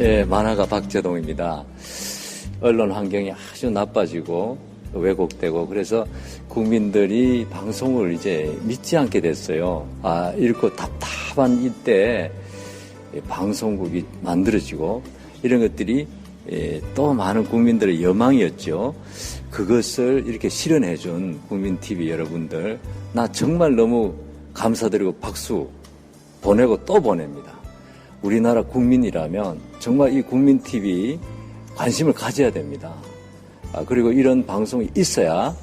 예, 만화가 박재동입니다. 언론 환경이 아주 나빠지고 왜곡되고 그래서 국민들이 방송을 이제 믿지 않게 됐어요. 이렇게 답답한 이때 방송국이 만들어지고 이런 것들이 또 많은 국민들의 여망이었죠. 그것을 이렇게 실현해준 국민TV 여러분들, 나 정말 너무 감사드리고 박수 보내고 또 보냅니다. 우리나라 국민이라면 정말 이 국민TV 관심을 가져야 됩니다. 그리고 이런 방송이 있어야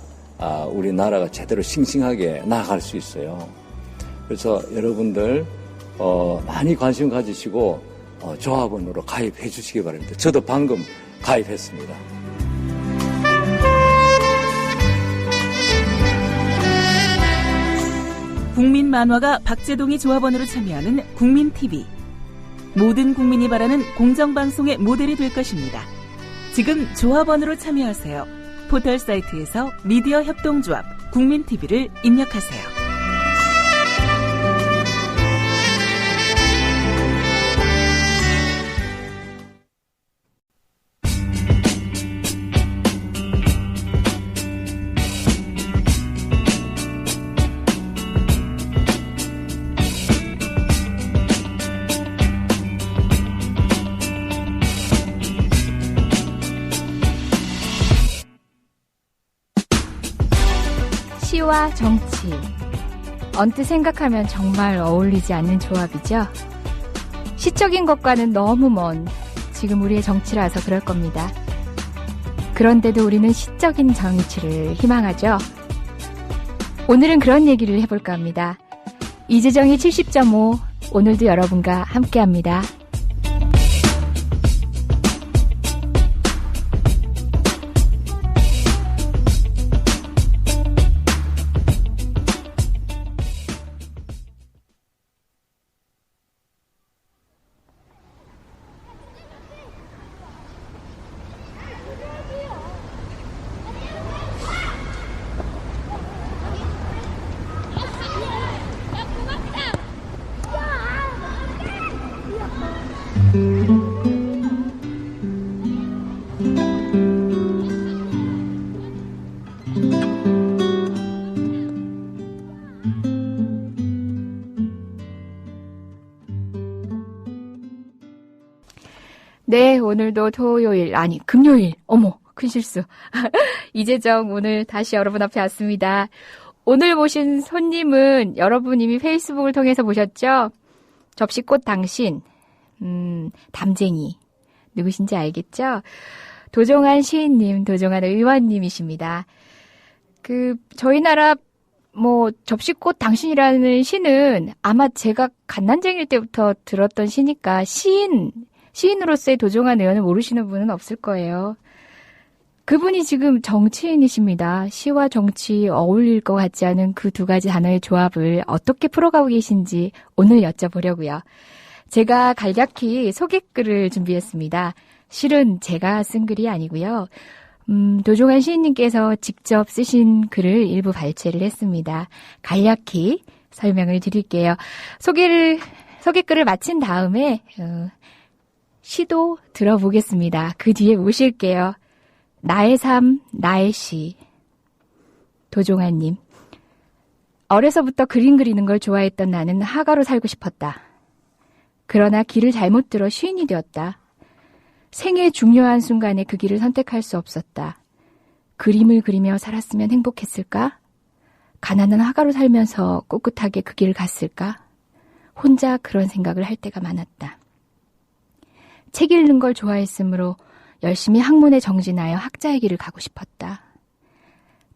우리나라가 제대로 싱싱하게 나아갈 수 있어요. 그래서 여러분들 많이 관심 가지시고 조합원으로 가입해 주시기 바랍니다. 저도 방금 가입했습니다. 국민 만화가 박재동이 조합원으로 참여하는 국민TV. 모든 국민이 바라는 공정방송의 모델이 될 것입니다. 지금 조합원으로 참여하세요. 포털 사이트에서 미디어 협동조합 국민TV를 입력하세요. 시와 정치. 언뜻 생각하면 정말 어울리지 않는 조합이죠. 시적인 것과는 너무 먼 지금 우리의 정치라서 그럴 겁니다. 그런데도 우리는 시적인 정치를 희망하죠. 오늘은 그런 얘기를 해볼까 합니다. 이재정의 70.5, 오늘도 여러분과 함께합니다. 네, 오늘도 금요일. 어머, 큰 실수. 이재정 오늘 다시 여러분 앞에 왔습니다. 오늘 모신 손님은 여러분 이미 페이스북을 통해서 보셨죠? 접시꽃 당신, 담쟁이. 누구신지 알겠죠? 도종환 시인님, 도종환 의원님이십니다. 저희 나라 접시꽃 당신이라는 시는 아마 제가 갓난쟁일 때부터 들었던 시니까 시인으로서의 도종환 의원을 모르시는 분은 없을 거예요. 그분이 지금 정치인이십니다. 시와 정치 어울릴 것 같지 않은 그 두 가지 단어의 조합을 어떻게 풀어가고 계신지 오늘 여쭤보려고요. 제가 간략히 소개글을 준비했습니다. 실은 제가 쓴 글이 아니고요. 도종환 시인님께서 직접 쓰신 글을 일부 발췌를 했습니다. 간략히 설명을 드릴게요. 소개글을 마친 다음에 시도 들어보겠습니다. 그 뒤에 모실게요. 나의 삶, 나의 시. 도종환님. 어려서부터 그림 그리는 걸 좋아했던 나는 화가로 살고 싶었다. 그러나 길을 잘못 들어 시인이 되었다. 생의 중요한 순간에 그 길을 선택할 수 없었다. 그림을 그리며 살았으면 행복했을까? 가난한 화가로 살면서 꿋꿋하게 그 길을 갔을까? 혼자 그런 생각을 할 때가 많았다. 책 읽는 걸 좋아했으므로 열심히 학문에 정진하여 학자의 길을 가고 싶었다.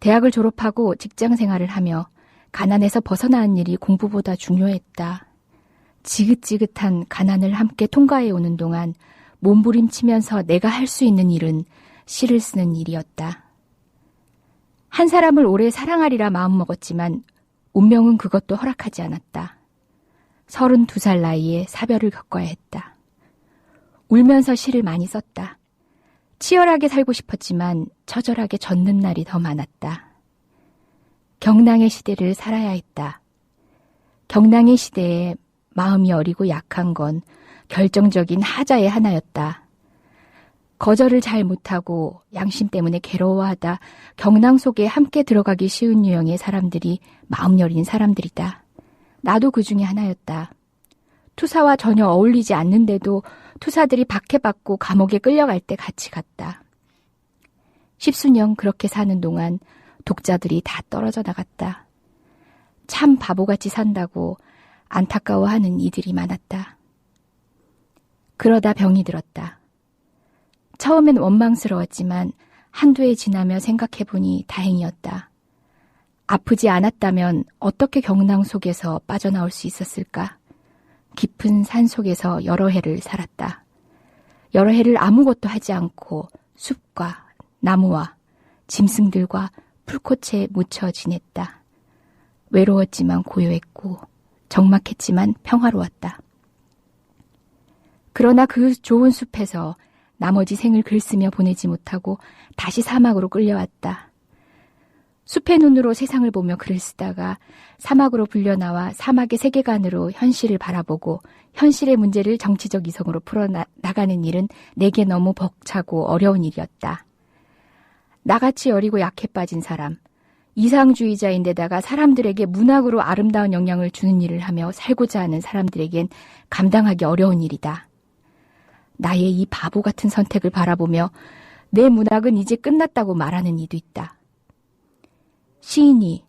대학을 졸업하고 직장 생활을 하며 가난에서 벗어나는 일이 공부보다 중요했다. 지긋지긋한 가난을 함께 통과해 오는 동안 몸부림치면서 내가 할 수 있는 일은 시를 쓰는 일이었다. 한 사람을 오래 사랑하리라 마음먹었지만 운명은 그것도 허락하지 않았다. 32살 나이에 사별을 겪어야 했다. 울면서 시를 많이 썼다. 치열하게 살고 싶었지만 처절하게 젖는 날이 더 많았다. 경낭의 시대를 살아야 했다. 경낭의 시대에 마음이 어리고 약한 건 결정적인 하자의 하나였다. 거절을 잘 못하고 양심 때문에 괴로워하다 경랑 속에 함께 들어가기 쉬운 유형의 사람들이 마음 여린 사람들이다. 나도 그 중에 하나였다. 투사와 전혀 어울리지 않는데도 투사들이 박해받고 감옥에 끌려갈 때 같이 갔다. 10수년 그렇게 사는 동안 독자들이 다 떨어져 나갔다. 참 바보같이 산다고 안타까워하는 이들이 많았다. 그러다 병이 들었다. 처음엔 원망스러웠지만 한두 해 지나며 생각해보니 다행이었다. 아프지 않았다면 어떻게 경랑 속에서 빠져나올 수 있었을까? 깊은 산 속에서 여러 해를 살았다. 여러 해를 아무것도 하지 않고 숲과 나무와 짐승들과 풀꽃에 묻혀 지냈다. 외로웠지만 고요했고 적막했지만 평화로웠다. 그러나 그 좋은 숲에서 나머지 생을 글 쓰며 보내지 못하고 다시 사막으로 끌려왔다. 숲의 눈으로 세상을 보며 글을 쓰다가 사막으로 불려나와 사막의 세계관으로 현실을 바라보고 현실의 문제를 정치적 이성으로 풀어나가는 일은 내게 너무 벅차고 어려운 일이었다. 나같이 여리고 약해 빠진 사람, 이상주의자인데다가 사람들에게 문학으로 아름다운 영향을 주는 일을 하며 살고자 하는 사람들에겐 감당하기 어려운 일이다. 나의 이 바보 같은 선택을 바라보며 내 문학은 이제 끝났다고 말하는 이도 있다. 시인이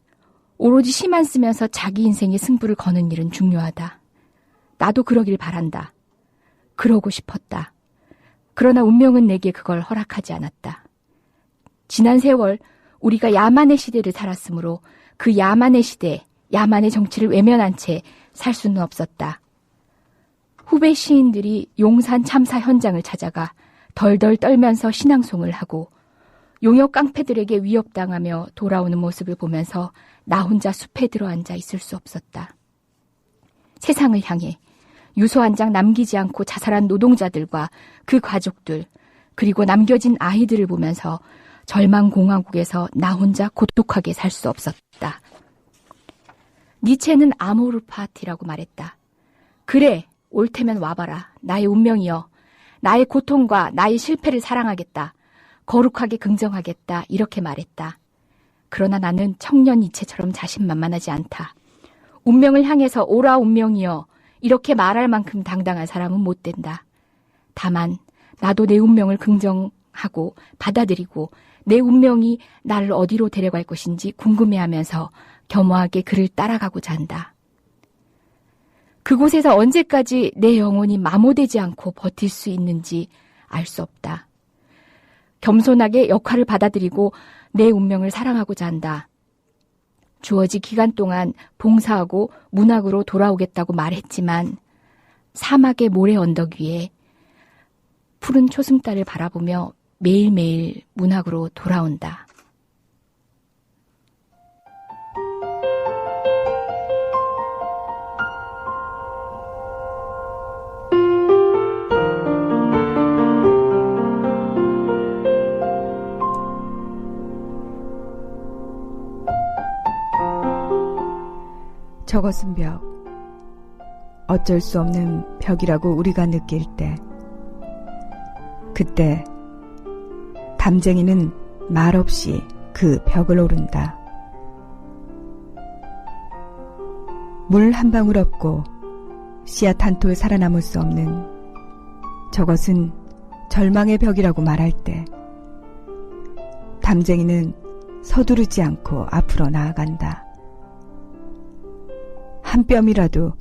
오로지 시만 쓰면서 자기 인생의 승부를 거는 일은 중요하다. 나도 그러길 바란다. 그러고 싶었다. 그러나 운명은 내게 그걸 허락하지 않았다. 지난 세월 우리가 야만의 시대를 살았으므로 그 야만의 시대, 야만의 정치를 외면한 채 살 수는 없었다. 후배 시인들이 용산 참사 현장을 찾아가 덜덜 떨면서 신앙송을 하고 용역 깡패들에게 위협당하며 돌아오는 모습을 보면서 나 혼자 숲에 들어앉아 있을 수 없었다. 세상을 향해 유서 한 장 남기지 않고 자살한 노동자들과 그 가족들, 그리고 남겨진 아이들을 보면서 절망공화국에서 나 혼자 고독하게 살 수 없었다. 니체는 아모르 파티라고 말했다. 그래, 옳다면 와봐라. 나의 운명이여. 나의 고통과 나의 실패를 사랑하겠다. 거룩하게 긍정하겠다. 이렇게 말했다. 그러나 나는 청년 니체처럼 자신만만하지 않다. 운명을 향해서 오라 운명이여. 이렇게 말할 만큼 당당한 사람은 못 된다. 다만 나도 내 운명을 긍정하고 받아들이고 내 운명이 나를 어디로 데려갈 것인지 궁금해하면서 겸허하게 그를 따라가고자 한다. 그곳에서 언제까지 내 영혼이 마모되지 않고 버틸 수 있는지 알 수 없다. 겸손하게 역할을 받아들이고 내 운명을 사랑하고자 한다. 주어진 기간 동안 봉사하고 문학으로 돌아오겠다고 말했지만 사막의 모래 언덕 위에 푸른 초승달을 바라보며 매일매일 문학으로 돌아온다. 저것은 벽. 어쩔 수 없는 벽이라고 우리가 느낄 때, 그때 담쟁이는 말없이 그 벽을 오른다. 물 한 방울 없고 씨앗 한 톨 살아남을 수 없는 저것은 절망의 벽이라고 말할 때, 담쟁이는 서두르지 않고 앞으로 나아간다. 한 뼘이라도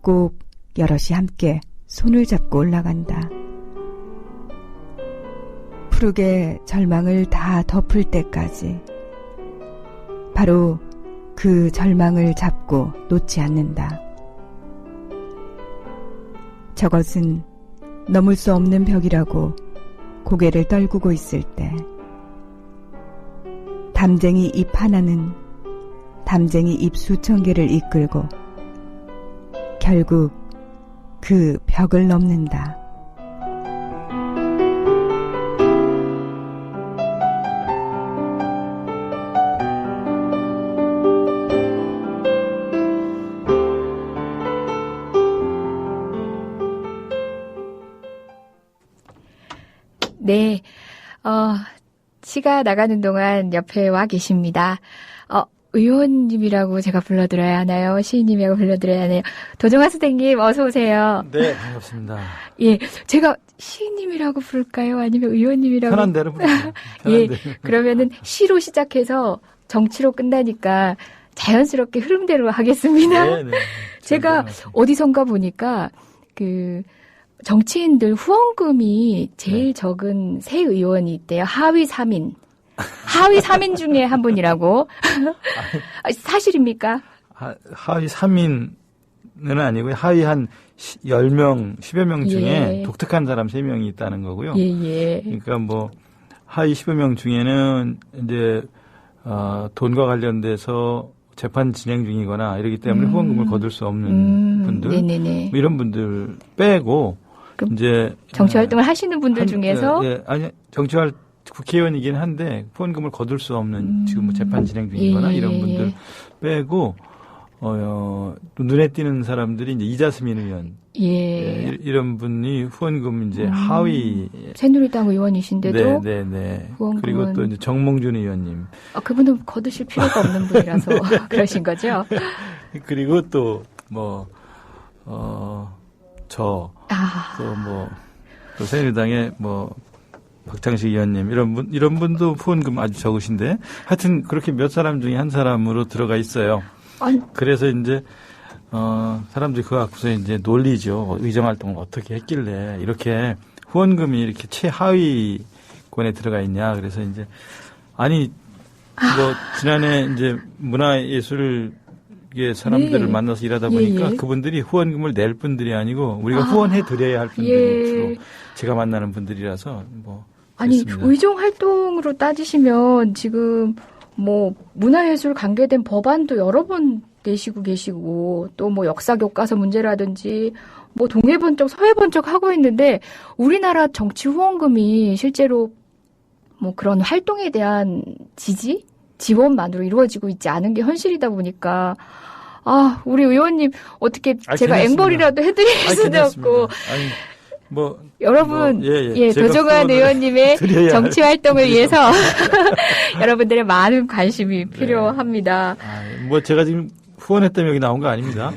꼭 여럿이 함께 손을 잡고 올라간다. 푸르게 절망을 다 덮을 때까지 바로 그 절망을 잡고 놓지 않는다. 저것은 넘을 수 없는 벽이라고 고개를 떨구고 있을 때, 담쟁이 잎 하나는 담쟁이 잎 수천 개를 이끌고 결국 그 벽을 넘는다. 네. 시가 나가는 동안 옆에 와 계십니다. 의원님이라고 제가 불러드려야 하나요? 시인님이라고 불러드려야 하나요? 도정아 선생님, 어서 오세요. 네, 반갑습니다. 예, 제가 시인님이라고 부를까요? 아니면 의원님이라고? 편한 대로 부르세요. 예, 그러면은 시로 시작해서 정치로 끝나니까 자연스럽게 흐름대로 하겠습니다. 네, 네. 제가 어디선가 보니까 정치인들 후원금이 제일 적은 새 의원이 있대요. 하위 3인. 하위 3인 중에 한 분이라고. 사실입니까? 하위 3인은 아니고요. 하위 한 10명, 10여 명 중에 예. 독특한 사람 3명이 있다는 거고요. 예. 그러니까 뭐 하위 10여 명 중에는 이제 돈과 관련돼서 재판 진행 중이거나 이러기 때문에 후원금을 거둘 수 없는 분들, 네네네. 뭐 이런 분들 빼고 이제 정치 활동을 하시는 분들 중에서 아니 국회의원이긴 한데 후원금을 거둘 수 없는 지금 뭐 재판 진행 중이거나 이런 분들 빼고 눈에 띄는 사람들이 이제 이자스민 의원 이런 분이 후원금 이제 하위 새누리당 의원이신데도 네네네 후원금은 그리고 또 이제 정몽준 의원님 그분은 거두실 필요가 없는 분이라서 그러신 거죠. 그리고 또 뭐 저 또 뭐 또 새누리당의 뭐 박창식 의원님 이런 분도 후원금 아주 적으신데 하여튼 그렇게 몇 사람 중에 한 사람으로 들어가 있어요. 그래서 이제 사람들이 그거 갖고서 이제 논리죠. 의정 활동을 어떻게 했길래 이렇게 후원금이 이렇게 최하위권에 들어가 있냐. 그래서 이제 지난해 이제 문화예술 사람들을 만나서 일하다 보니까 그분들이 후원금을 낼 분들이 아니고 우리가 후원해 드려야 할 분들이 주로 제가 만나는 분들이라서 뭐 그렇습니다. 의정 활동으로 따지시면 지금 뭐 문화예술 관계된 법안도 여러 번 내시고 계시고 또 뭐 역사 교과서 문제라든지 뭐 동해번쩍 서해번쩍 하고 있는데 우리나라 정치 후원금이 실제로 뭐 그런 활동에 대한 지원만으로 이루어지고 있지 않은 게 현실이다 보니까 우리 의원님 어떻게 제가 앵벌이라도 해드릴 수도 없고 여러분 도정환 의원님의 정치 활동을 위해서 여러분들의 많은 관심이 필요합니다. 제가 지금 후원했다면 여기 나온 거 아닙니다.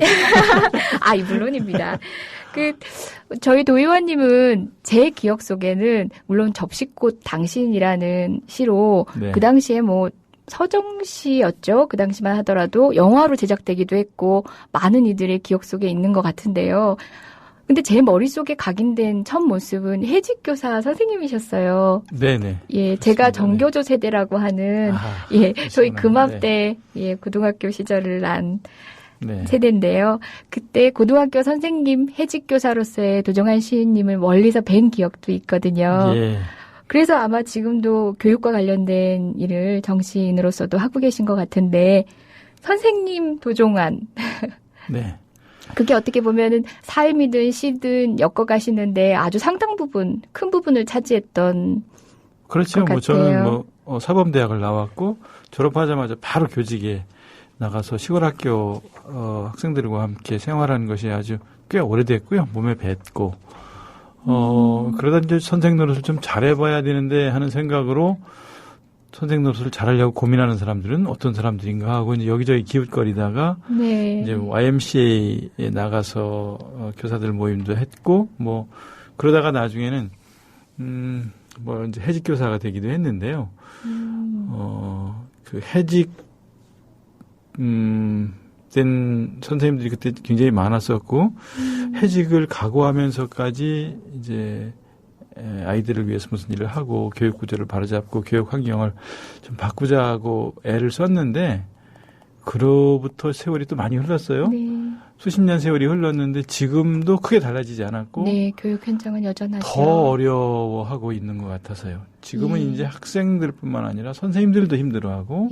물론입니다. 저희 도 의원님은 제 기억 속에는 물론 접시꽃 당신이라는 시로 그 당시에 뭐 서정시였죠. 그 당시만 하더라도 영화로 제작되기도 했고 많은 이들의 기억 속에 있는 것 같은데요. 근데 제 머릿속에 각인된 첫 모습은 해직교사 선생님이셨어요. 네네. 예, 제가 정교조 세대라고 하는 저희 금합대 고등학교 시절을 난 세대인데요. 그때 고등학교 선생님 해직교사로서의 도정환 시인님을 멀리서 뵌 기억도 있거든요. 예. 그래서 아마 지금도 교육과 관련된 일을 정치인으로서도 하고 계신 것 같은데 선생님 도정환. 네. 그게 어떻게 보면은 삶이든 시든 엮어가시는데 아주 상당 부분, 큰 부분을 차지했던 그렇죠. 것 저는 사범대학을 나왔고 졸업하자마자 바로 교직에 나가서 시골 학교 학생들과 함께 생활하는 것이 아주 꽤 오래됐고요. 몸에 뱄고 그러다 이제 선생 노릇을 좀 잘해봐야 되는데 하는 생각으로 선생 노릇을 잘하려고 고민하는 사람들은 어떤 사람들인가 하고 이제 여기저기 기웃거리다가 이제 YMCA에 나가서 교사들 모임도 했고 그러다가 나중에는 이제 해직 교사가 되기도 했는데요. 해직 된 선생님들이 그때 굉장히 많았었고 해직을 각오하면서까지 이제 아이들을 위해서 무슨 일을 하고 교육 구조를 바로잡고 교육 환경을 좀 바꾸자고 애를 썼는데 그로부터 세월이 또 많이 흘렀어요. 수십 년 세월이 흘렀는데 지금도 크게 달라지지 않았고 교육 현장은 여전하죠. 더 어려워하고 있는 것 같아서요. 지금은 이제 학생들뿐만 아니라 선생님들도 힘들어하고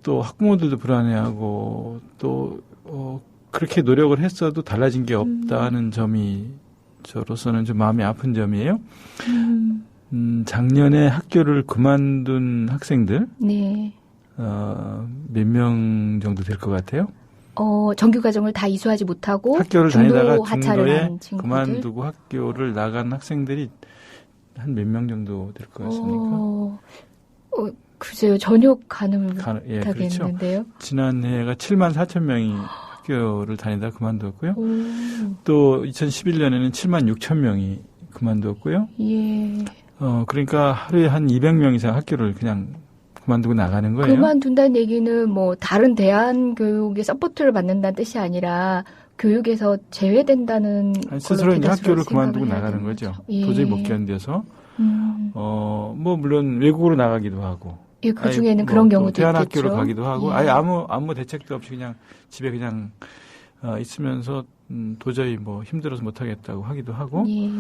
또 학부모들도 불안해하고 또 그렇게 노력을 했어도 달라진 게 없다는 점이 저로서는 좀 마음이 아픈 점이에요. 작년에 학교를 그만둔 학생들 몇 명 정도 될 것 같아요? 정규 과정을 다 이수하지 못하고 학교를 다니다가 중도에 하차를 한 친구들. 그만두고 학교를 나간 학생들이 한 몇 명 정도 될 것 같습니까? 글쎄요. 전혀 가늠을 예, 못하겠는데요. 그렇죠. 지난해가 7만 4천 명이 학교를 다니다 그만두었고요. 또 2011년에는 7만 6천 명이 그만두었고요. 예. 그러니까 하루에 한 200명 이상 학교를 그냥 그만두고 나가는 거예요. 그만둔다는 얘기는 뭐 다른 대한교육의 서포트를 받는다는 뜻이 아니라 교육에서 제외된다는 걸로 스스로 이제 학교를 생각을 그만두고 해야 나가는 되는 거죠. 예. 도저히 못 견뎌서 뭐 물론 외국으로 나가기도 하고. 예, 그 중에는 그런 경우도 대한 있겠죠. 학교로 가기도 하고, 예. 아예 아무 대책도 없이 그냥 집에 그냥 있으면서 도저히 뭐 힘들어서 못 하겠다고 하기도 하고, 예.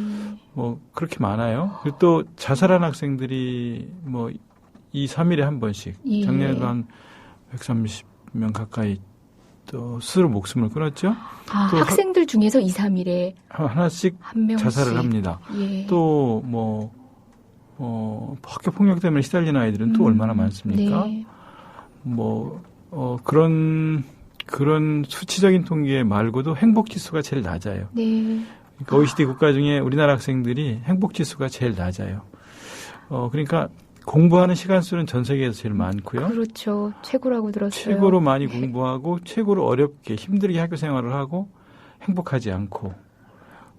뭐 그렇게 많아요. 그리고 또 자살한 학생들이 뭐 2, 3일에 한 번씩, 예. 작년에도 한 130명 가까이 또 스스로 목숨을 끊었죠. 또 학생들 중에서 2, 3일에 하나씩 한 명씩 자살을 합니다. 예. 또 뭐 학교 폭력 때문에 시달리는 아이들은 또 얼마나 많습니까? 네. 그런 수치적인 통계 말고도 행복 지수가 제일 낮아요. 네. 그러니까 OECD 국가 중에 우리나라 학생들이 행복 지수가 제일 낮아요. 그러니까 공부하는 시간 수는 전 세계에서 제일 많고요. 그렇죠. 최고라고 들었어요. 최고로 많이 공부하고 최고로 어렵게 힘들게 학교 생활을 하고 행복하지 않고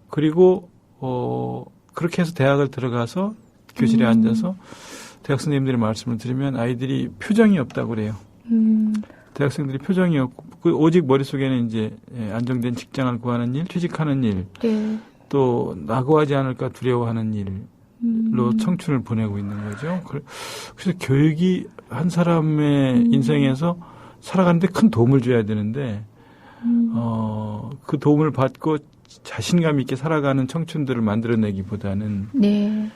그리고 그렇게 해서 대학을 들어가서 교실에 앉아서 대학 선생님들의 말씀을 들으면 아이들이 표정이 없다고 그래요. 대학생들이 표정이 없고 오직 머릿속에는 이제 안정된 직장을 구하는 일, 취직하는 일, 네. 또 낙오하지 않을까 두려워하는 일로 청춘을 보내고 있는 거죠. 그래서 교육이 한 사람의 인생에서 살아가는데 큰 도움을 줘야 되는데 그 도움을 받고 자신감 있게 살아가는 청춘들을 만들어내기보다는 네.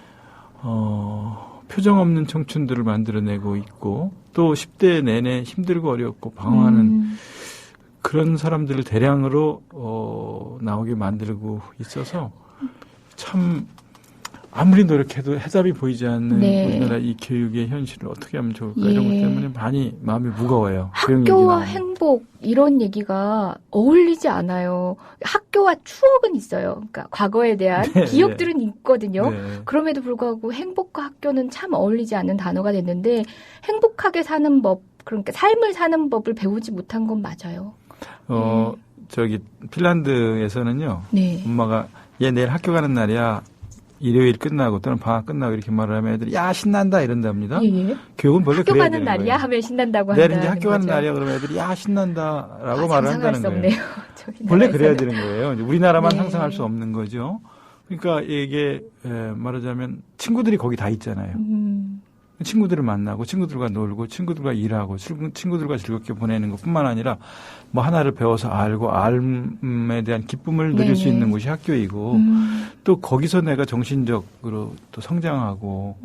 표정 없는 청춘들을 만들어내고 있고 또 10대 내내 힘들고 어렵고 방황하는 그런 사람들을 대량으로 나오게 만들고 있어서 참 아무리 노력해도 해답이 보이지 않는 네. 우리나라 이 교육의 현실을 어떻게 하면 좋을까 예. 이런 것 때문에 많이 마음이 무거워요. 학교와 행복 이런 얘기가 어울리지 않아요. 학교와 추억은 있어요. 그러니까 과거에 대한 네, 기억들은 있거든요. 네. 그럼에도 불구하고 행복과 학교는 참 어울리지 않는 단어가 됐는데 행복하게 사는 법, 그러니까 삶을 사는 법을 배우지 못한 건 맞아요. 저기 핀란드에서는요. 네. 엄마가 얘 내일 학교 가는 날이야. 일요일 끝나고 또는 방학 끝나고 이렇게 말을 하면 애들이 야 신난다 이런답니다. 예. 교육은 원래 학교 그래야 가는 되는 날이야 거예요. 하면 신난다고 내일 한다는 이제 학교 가는 거죠. 날이야 그러면 애들이 야 신난다라고 말을 상상할 한다는 수 거예요. 없네요. 저희 원래 나라에서는. 그래야 되는 거예요. 이제 우리나라만 네. 상상할 수 없는 거죠. 그러니까 이게 말하자면 친구들이 거기 다 있잖아요. 친구들을 만나고 친구들과 놀고 친구들과 일하고 친구들과 즐겁게 보내는 것뿐만 아니라 뭐 하나를 배워서 알고 알음에 대한 기쁨을 누릴 수 있는 곳이 학교이고 또 거기서 내가 정신적으로 또 성장하고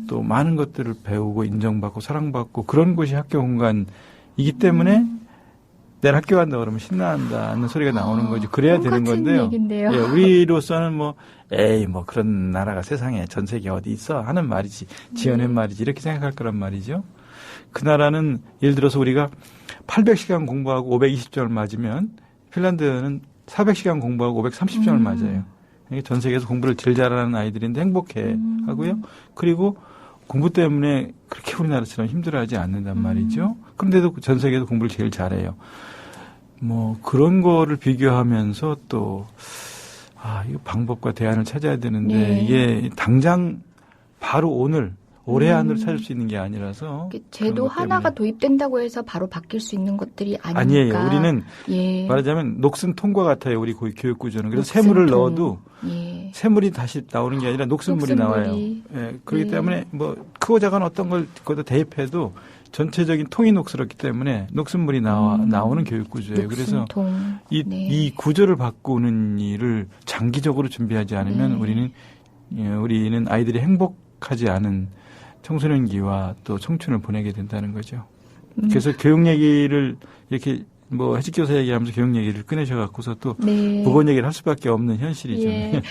또 많은 것들을 배우고 인정받고 사랑받고 그런 곳이 학교 공간이기 때문에 내일 학교 간다 그러면 신난다는 소리가 나오는 거지. 그래야 되는 건데요. 얘긴데요. 예, 우리로서는 뭐 그런 나라가 세상에 전 세계 어디 있어 하는 말이지. 지어낸 말이지. 이렇게 생각할 거란 말이죠. 그 나라는 예를 들어서 우리가 800시간 공부하고 520점을 맞으면 핀란드는 400시간 공부하고 530점을 맞아요. 전 세계에서 공부를 제일 잘하는 아이들인데 행복해 하고요. 그리고 공부 때문에 그렇게 우리나라처럼 힘들어하지 않는단 말이죠. 그런데도 전 세계에서 공부를 제일 잘해요. 뭐 그런 거를 비교하면서 또 이거 방법과 대안을 찾아야 되는데 네. 이게 당장 바로 올해 안으로 찾을 수 있는 게 아니라서 제도 하나가 도입된다고 해서 바로 바뀔 수 있는 것들이 아니니까. 아니에요. 우리는 예. 말하자면 녹슨 통과 같아요. 우리 교육 구조는. 그래서 녹슨 새물을 통. 넣어도 예. 새물이 다시 나오는 게 아니라 녹슨물이 나와요. 예, 그렇기 때문에 뭐 크고 작은 어떤 걸 거기다 대입해도 전체적인 통이 녹슬었기 때문에 녹슨물이 나오는 교육 구조예요. 그래서 이 구조를 바꾸는 일을 장기적으로 준비하지 않으면 우리는 아이들이 행복하지 않은 청소년기와 또 청춘을 보내게 된다는 거죠. 그래서 교육 얘기를 이렇게 뭐 해직교사 얘기하면서 교육 얘기를 꺼내셔갖고서 또 보건 얘기를 할 수밖에 없는 현실이죠. 예.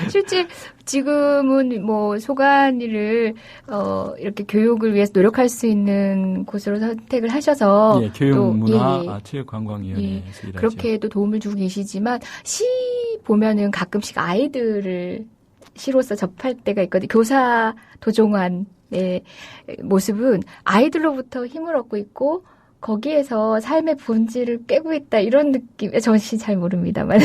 실제 지금은 뭐 소관이를 이렇게 교육을 위해서 노력할 수 있는 곳으로 선택을 하셔서 교육문화 체육관광위원회에서 일하죠. 그렇게도 도움을 주고 계시지만 시 보면은 가끔씩 아이들을 시로서 접할 때가 있거든요. 교사 도종환의 모습은 아이들로부터 힘을 얻고 있고 거기에서 삶의 본질을 깨고 있다 이런 느낌, 정신 잘 모릅니다만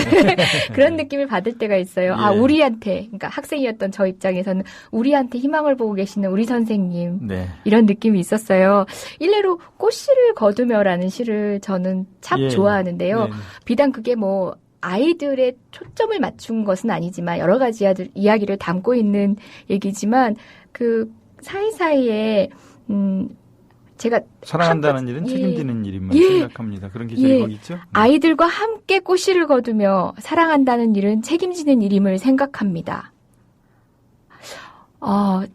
그런 느낌을 받을 때가 있어요. 아, 우리한테, 그러니까 학생이었던 저 입장에서는 우리한테 희망을 보고 계시는 우리 선생님 네. 이런 느낌이 있었어요. 일례로 꽃씨를 거두며라는 시를 저는 참 좋아하는데요. 네. 비단 그게 뭐 아이들의 초점을 맞춘 것은 아니지만 여러 가지 이야기를 담고 있는 얘기지만 그 사이사이에 제가 사랑한다는 일은 책임지는 일임만 생각합니다. 그런 기절이 거기 있죠? 아이들과 함께 꽃씨를 거두며 사랑한다는 일은 책임지는 일임을 생각합니다.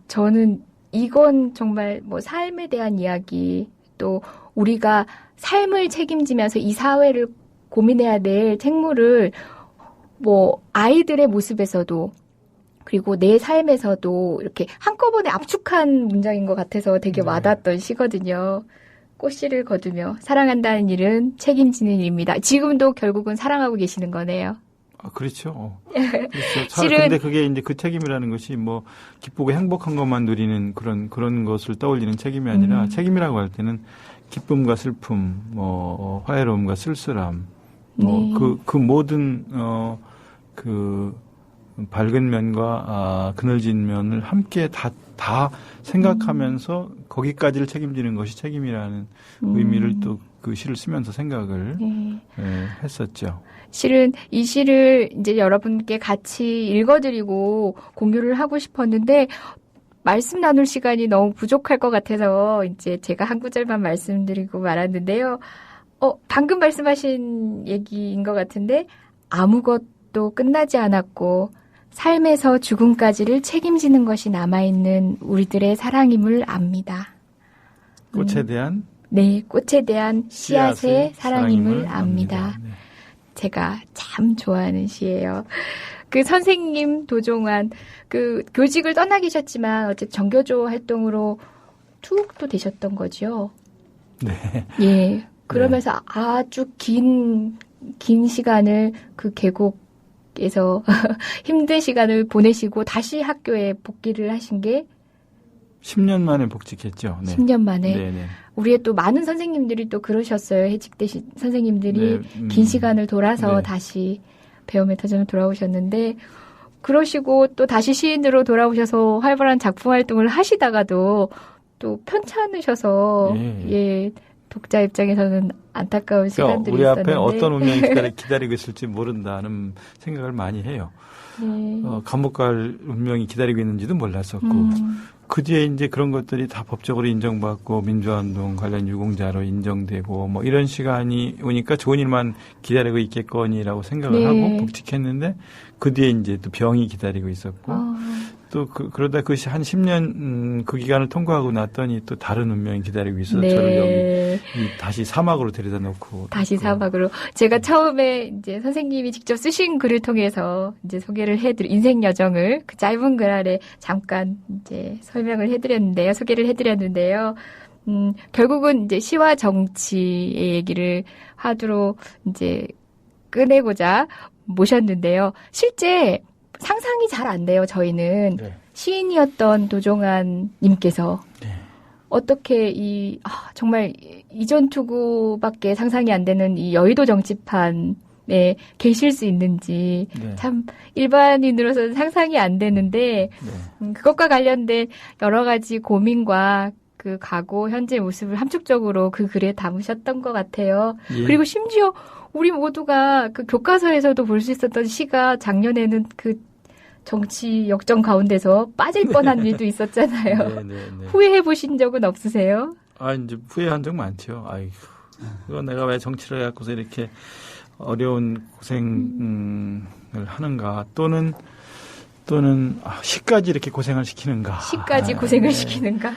저는 이건 정말 뭐 삶에 대한 이야기 또 우리가 삶을 책임지면서 이 사회를 고민해야 될 책무를 뭐 아이들의 모습에서도 그리고 내 삶에서도 이렇게 한꺼번에 압축한 문장인 것 같아서 되게 와닿았던 시거든요. 꽃씨를 거두며 사랑한다는 일은 책임지는 일입니다. 지금도 결국은 사랑하고 계시는 거네요. 그렇죠. 그렇죠. 근데 그게 이제 그 책임이라는 것이 뭐 기쁘고 행복한 것만 누리는 그런 것을 떠올리는 책임이 아니라 책임이라고 할 때는 기쁨과 슬픔, 뭐 화해로움과 쓸쓸함, 뭐 그 모든 밝은 면과 그늘진 면을 함께 다 생각하면서 거기까지를 책임지는 것이 책임이라는 의미를 또 그 시를 쓰면서 생각을 했었죠. 실은 이 시를 이제 여러분께 같이 읽어드리고 공유를 하고 싶었는데 말씀 나눌 시간이 너무 부족할 것 같아서 이제 제가 한 구절만 말씀드리고 말았는데요. 방금 말씀하신 얘기인 것 같은데 아무것도 끝나지 않았고 삶에서 죽음까지를 책임지는 것이 남아있는 우리들의 사랑임을 압니다. 꽃에 대한? 네, 꽃에 대한 씨앗의 사랑임을 압니다. 네. 제가 참 좋아하는 시예요. 그 선생님 도종환, 그 교직을 떠나 계셨지만 어쨌든 정교조 활동으로 투옥도 되셨던 거죠. 네. 예. 그러면서 아주 긴 시간을 그 계곡에서 힘든 시간을 보내시고 다시 학교에 복귀를 하신 게 10년 만에 복직했죠. 네. 10년 만에. 네네. 우리의 또 많은 선생님들이 또 그러셨어요. 해직되신 선생님들이 긴 시간을 돌아서 다시 배움의 터전으로 돌아오셨는데 그러시고 또 다시 시인으로 돌아오셔서 활발한 작품 활동을 하시다가도 또 편찮으셔서 독자 입장에서는 안타까운 시간들이 우리 있었는데 앞에 어떤 운명이 기다리고 있을지 모른다는 생각을 많이 해요. 감옥 갈 운명이 기다리고 있는지도 몰랐었고 그 뒤에 이제 그런 것들이 다 법적으로 인정받고 민주화운동 관련 유공자로 인정되고 뭐 이런 시간이 오니까 좋은 일만 기다리고 있겠거니라고 생각을 하고 복직했는데 그 뒤에 이제 또 병이 기다리고 있었고 또 그러다 그 한 10년 그 기간을 통과하고 났더니 또 다른 운명이 기다리고 있어서 저를 여기 다시 사막으로 데려다 놓고 다시 사막으로 제가 처음에 이제 선생님이 직접 쓰신 글을 통해서 이제 소개를 인생 여정을 그 짧은 글 아래 잠깐 이제 설명을 해드렸는데요. 소개를 해드렸는데요. 결국은 이제 시와 정치의 얘기를 하도록 이제 꺼내고자 모셨는데요. 실제 상상이 잘 안 돼요. 저희는 시인이었던 도종환 님께서 어떻게 정말 이전 투구밖에 상상이 안 되는 이 여의도 정치판에 계실 수 있는지 참 일반인으로서는 상상이 안 되는데 그것과 관련된 여러 가지 고민과 그 과거 현재 모습을 함축적으로 그 글에 담으셨던 것 같아요. 그리고 심지어 우리 모두가 그 교과서에서도 볼 수 있었던 시가 작년에는 그 정치 역정 가운데서 빠질 뻔한 일도 있었잖아요. 후회해 보신 적은 없으세요? 이제 후회한 적 많죠. 아이고, 이거 내가 왜 정치를 해갖고서 이렇게 어려운 고생을 하는가. 또는 시까지 이렇게 고생을 시키는가. 시까지 고생을 시키는가.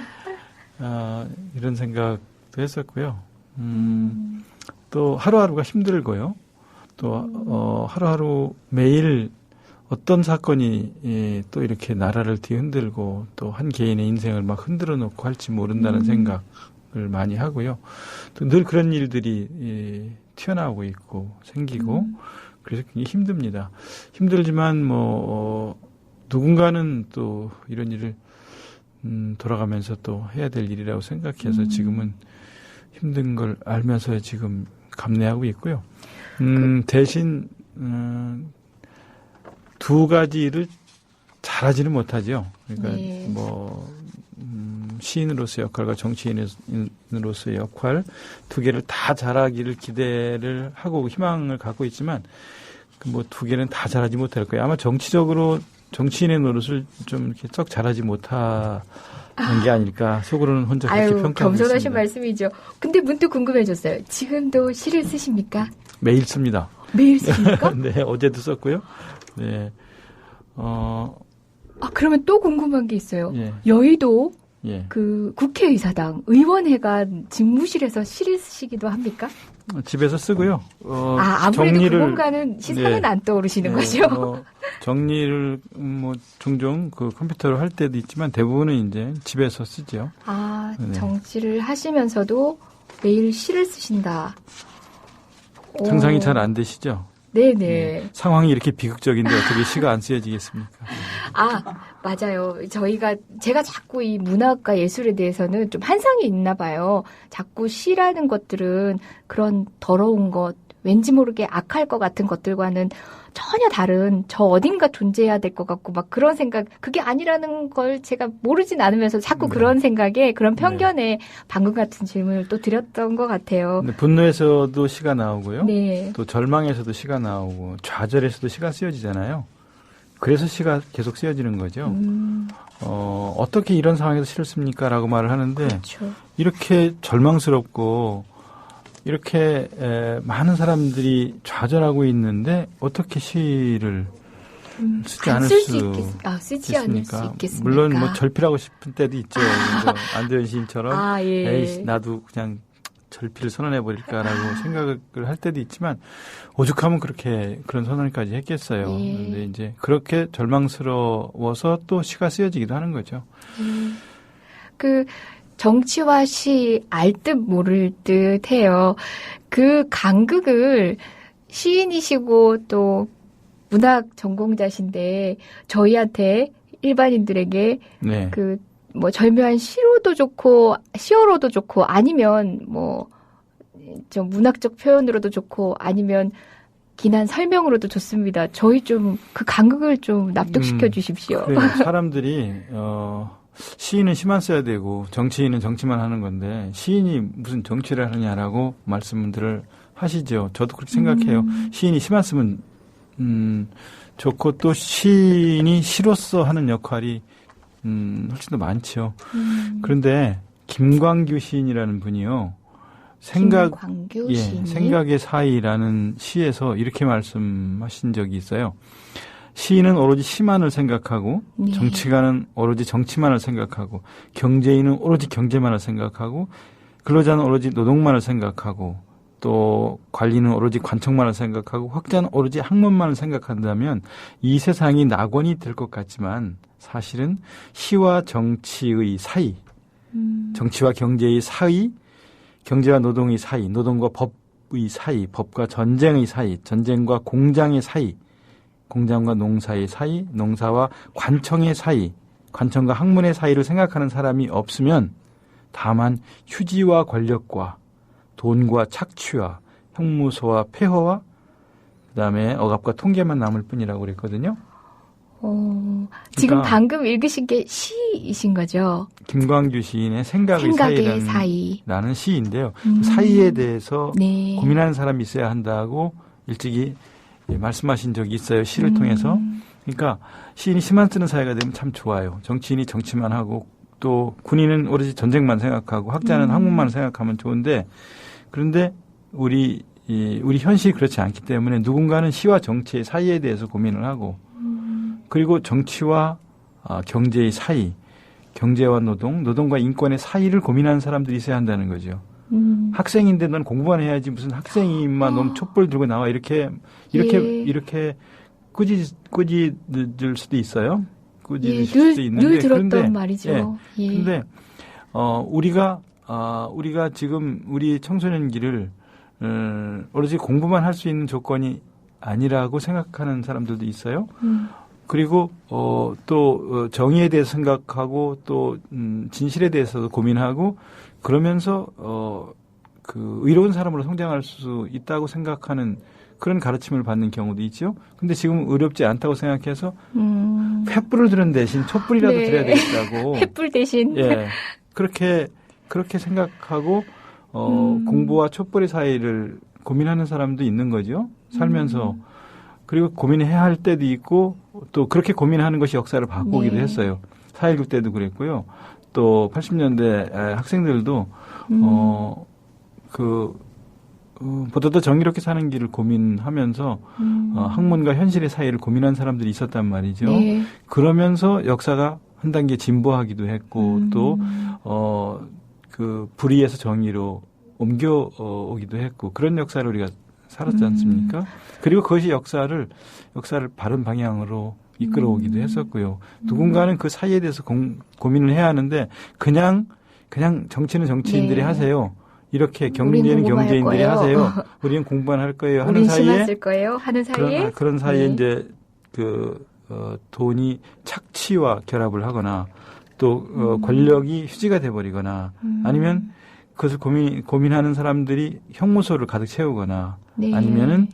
이런 생각도 했었고요. 또 하루하루가 힘들고요. 또 하루하루 매일 어떤 사건이 또 이렇게 나라를 뒤흔들고 또 한 개인의 인생을 막 흔들어 놓고 할지 모른다는 생각을 많이 하고요. 또 늘 그런 일들이 튀어나오고 있고 생기고 그래서 굉장히 힘듭니다. 힘들지만 누군가는 또 이런 일을 돌아가면서 또 해야 될 일이라고 생각해서 지금은 힘든 걸 알면서 지금 감내하고 있고요. 대신 두 가지를 잘하지는 못하죠. 그러니까 네. 뭐 시인으로서의 역할과 정치인으로서의 역할 두 개를 다 잘하기를 기대를 하고 희망을 갖고 있지만 뭐 두 개는 다 잘하지 못할 거예요. 아마 정치적으로 정치인의 노릇을 좀 이렇게 썩 잘하지 못한 게 아닐까 속으로는 혼자 그렇게 평가하고 있습니다. 겸손하신 말씀이죠. 근데 문득 궁금해졌어요. 지금도 시를 쓰십니까? 매일 씁니다. 매일 쓰십니까? 네, 어제도 썼고요. 네. 그러면 또 궁금한 게 있어요. 예. 여의도 예. 그 국회의사당 의원회가 집무실에서 시를 쓰시기도 합니까? 집에서 쓰고요. 아무래도 그건가는 시사는 네. 안 떠오르시는 네, 거죠? 정리를 뭐 종종 그 컴퓨터로 할 때도 있지만 대부분은 이제 집에서 쓰죠. 네. 정치를 하시면서도 매일 시를 쓰신다. 상상이 잘 안 되시죠? 네네. 상황이 이렇게 비극적인데 어떻게 시가 안 쓰여지겠습니까? 맞아요. 제가 자꾸 이 문학과 예술에 대해서는 좀 한상이 있나 봐요. 자꾸 시라는 것들은 그런 더러운 것, 왠지 모르게 악할 것 같은 것들과는 전혀 다른 저 어딘가 존재해야 될 것 같고 막 그런 생각, 그게 아니라는 걸 제가 모르진 않으면서 자꾸 그런 생각에 그런 편견에 방금 같은 질문을 또 드렸던 것 같아요. 분노에서도 시가 나오고요. 네. 또 절망에서도 시가 나오고 좌절에서도 시가 쓰여지잖아요. 그래서 시가 계속 쓰여지는 거죠. 어떻게 이런 상황에서 시를 씁니까? 라고 말을 하는데 그렇죠. 이렇게 절망스럽고 이렇게 많은 사람들이 좌절하고 있는데 어떻게 시를 쓰지 않을 쓰지 않을 수 있겠습니까? 있겠습니까? 물론 뭐 절필하고 싶은 때도 있죠. 안대현 시인처럼 예. 에이, 나도 그냥 절필을 선언해버릴까라고 생각을 할 때도 있지만 오죽하면 그런 선언까지 했겠어요. 그런데 이제 그렇게 절망스러워서 또 시가 쓰여지기도 하는 거죠. 정치와 시 알 듯 모를 듯 해요. 그 간극을 시인이시고 또 문학 전공자신데 저희한테 일반인들에게 네. 뭐 절묘한 시로도 좋고 시어로도 좋고 아니면 뭐 좀 문학적 표현으로도 좋고 아니면 기난 설명으로도 좋습니다. 저희 좀 그 간극을 좀 납득시켜 주십시오. 그래요. 사람들이 시인은 시만 써야 되고 정치인은 정치만 하는 건데 시인이 무슨 정치를 하느냐라고 말씀들을 하시죠. 저도 그렇게 생각해요. 시인이 시만 쓰면 좋고 또 시인이 시로서 하는 역할이 훨씬 더 많죠. 그런데 김광규 시인이라는 분이요. 김광규 시인이? 생각의 사이라는 시에서 이렇게 말씀하신 적이 있어요. 시인은 오로지 시만을 생각하고 네. 정치가는 오로지 정치만을 생각하고 경제인은 오로지 경제만을 생각하고 근로자는 오로지 노동만을 생각하고 또 관리는 오로지 관청만을 생각하고 학자는 오로지 학문만을 생각한다면 이 세상이 낙원이 될 것 같지만 사실은 시와 정치의 사이, 정치와 경제의 사이, 경제와 노동의 사이, 노동과 법의 사이, 법과 전쟁의 사이, 전쟁과 공장의 사이, 공장과 농사의 사이, 농사와 관청의 사이, 관청과 학문의 사이를 생각하는 사람이 없으면 다만 휴지와 권력과 돈과 착취와 형무소와 폐허와 그다음에 억압과 통계만 남을 뿐이라고 그랬거든요. 지금 방금 읽으신 게 시이신 거죠? 김광규 시인의 생각의 사이라는 시인데요. 사이에 대해서 네. 고민하는 사람이 있어야 한다고 일찍이 말씀하신 적이 있어요. 시를 통해서. 그러니까 시인이 시만 쓰는 사회가 되면 참 좋아요. 정치인이 정치만 하고 또 군인은 오로지 전쟁만 생각하고 학자는 학문만 생각하면 좋은데 그런데 우리 현실이 그렇지 않기 때문에 누군가는 시와 정치의 사이에 대해서 고민을 하고 그리고 정치와 경제의 사이, 경제와 노동, 노동과 인권의 사이를 고민하는 사람들이 있어야 한다는 거죠. 학생인데 넌 공부만 해야지 무슨 학생이만 너무 촛불 들고 나와 이렇게 꾸짖을 수도 있어요. 꾸짖을 수도 있는데 늘 들었던 말이죠. 그런데 우리가 지금 우리 청소년기를 오로지 공부만 할 수 있는 조건이 아니라고 생각하는 사람들도 있어요. 그리고 또 정의에 대해서 생각하고 또 진실에 대해서도 고민하고 그러면서 그 의로운 사람으로 성장할 수 있다고 생각하는 그런 가르침을 받는 경우도 있죠. 근데 지금 의롭지 않다고 생각해서 횃불을 드는 대신 촛불이라도 네. 드려야 되겠다고. 횃불 대신. 예. 그렇게 생각하고 공부와 촛불의 사이를 고민하는 사람도 있는 거죠. 살면서. 그리고 고민해야 할 때도 있고 또 그렇게 고민하는 것이 역사를 바꾸기도 네. 했어요. 4.19 때도 그랬고요. 또 80년대 학생들도 보다 더 정의롭게 사는 길을 고민하면서 학문과 현실의 사이를 고민한 사람들이 있었단 말이죠. 네. 그러면서 역사가 한 단계 진보하기도 했고 또 그 불의에서 정의로 옮겨오기도 했고 그런 역사를 우리가 살았지 않습니까? 그리고 그것이 역사를 바른 방향으로 이끌어오기도 했었고요. 누군가는 그 사이에 대해서 고민을 해야 하는데 그냥 정치는 정치인들이 네. 하세요. 이렇게 우린 경제는 공부만 할 경제인들이 거예요. 하세요. 우리는 공부만 할 거예요. 하는 우린 심만 사이에 쓸 거예요. 하는 사이에. 그런 사이에 네. 이제 돈이 착취와 결합을 하거나 또 권력이 휴지가 돼버리거나 아니면 그것을 고민하는 사람들이 형무소를 가득 채우거나 네. 아니면은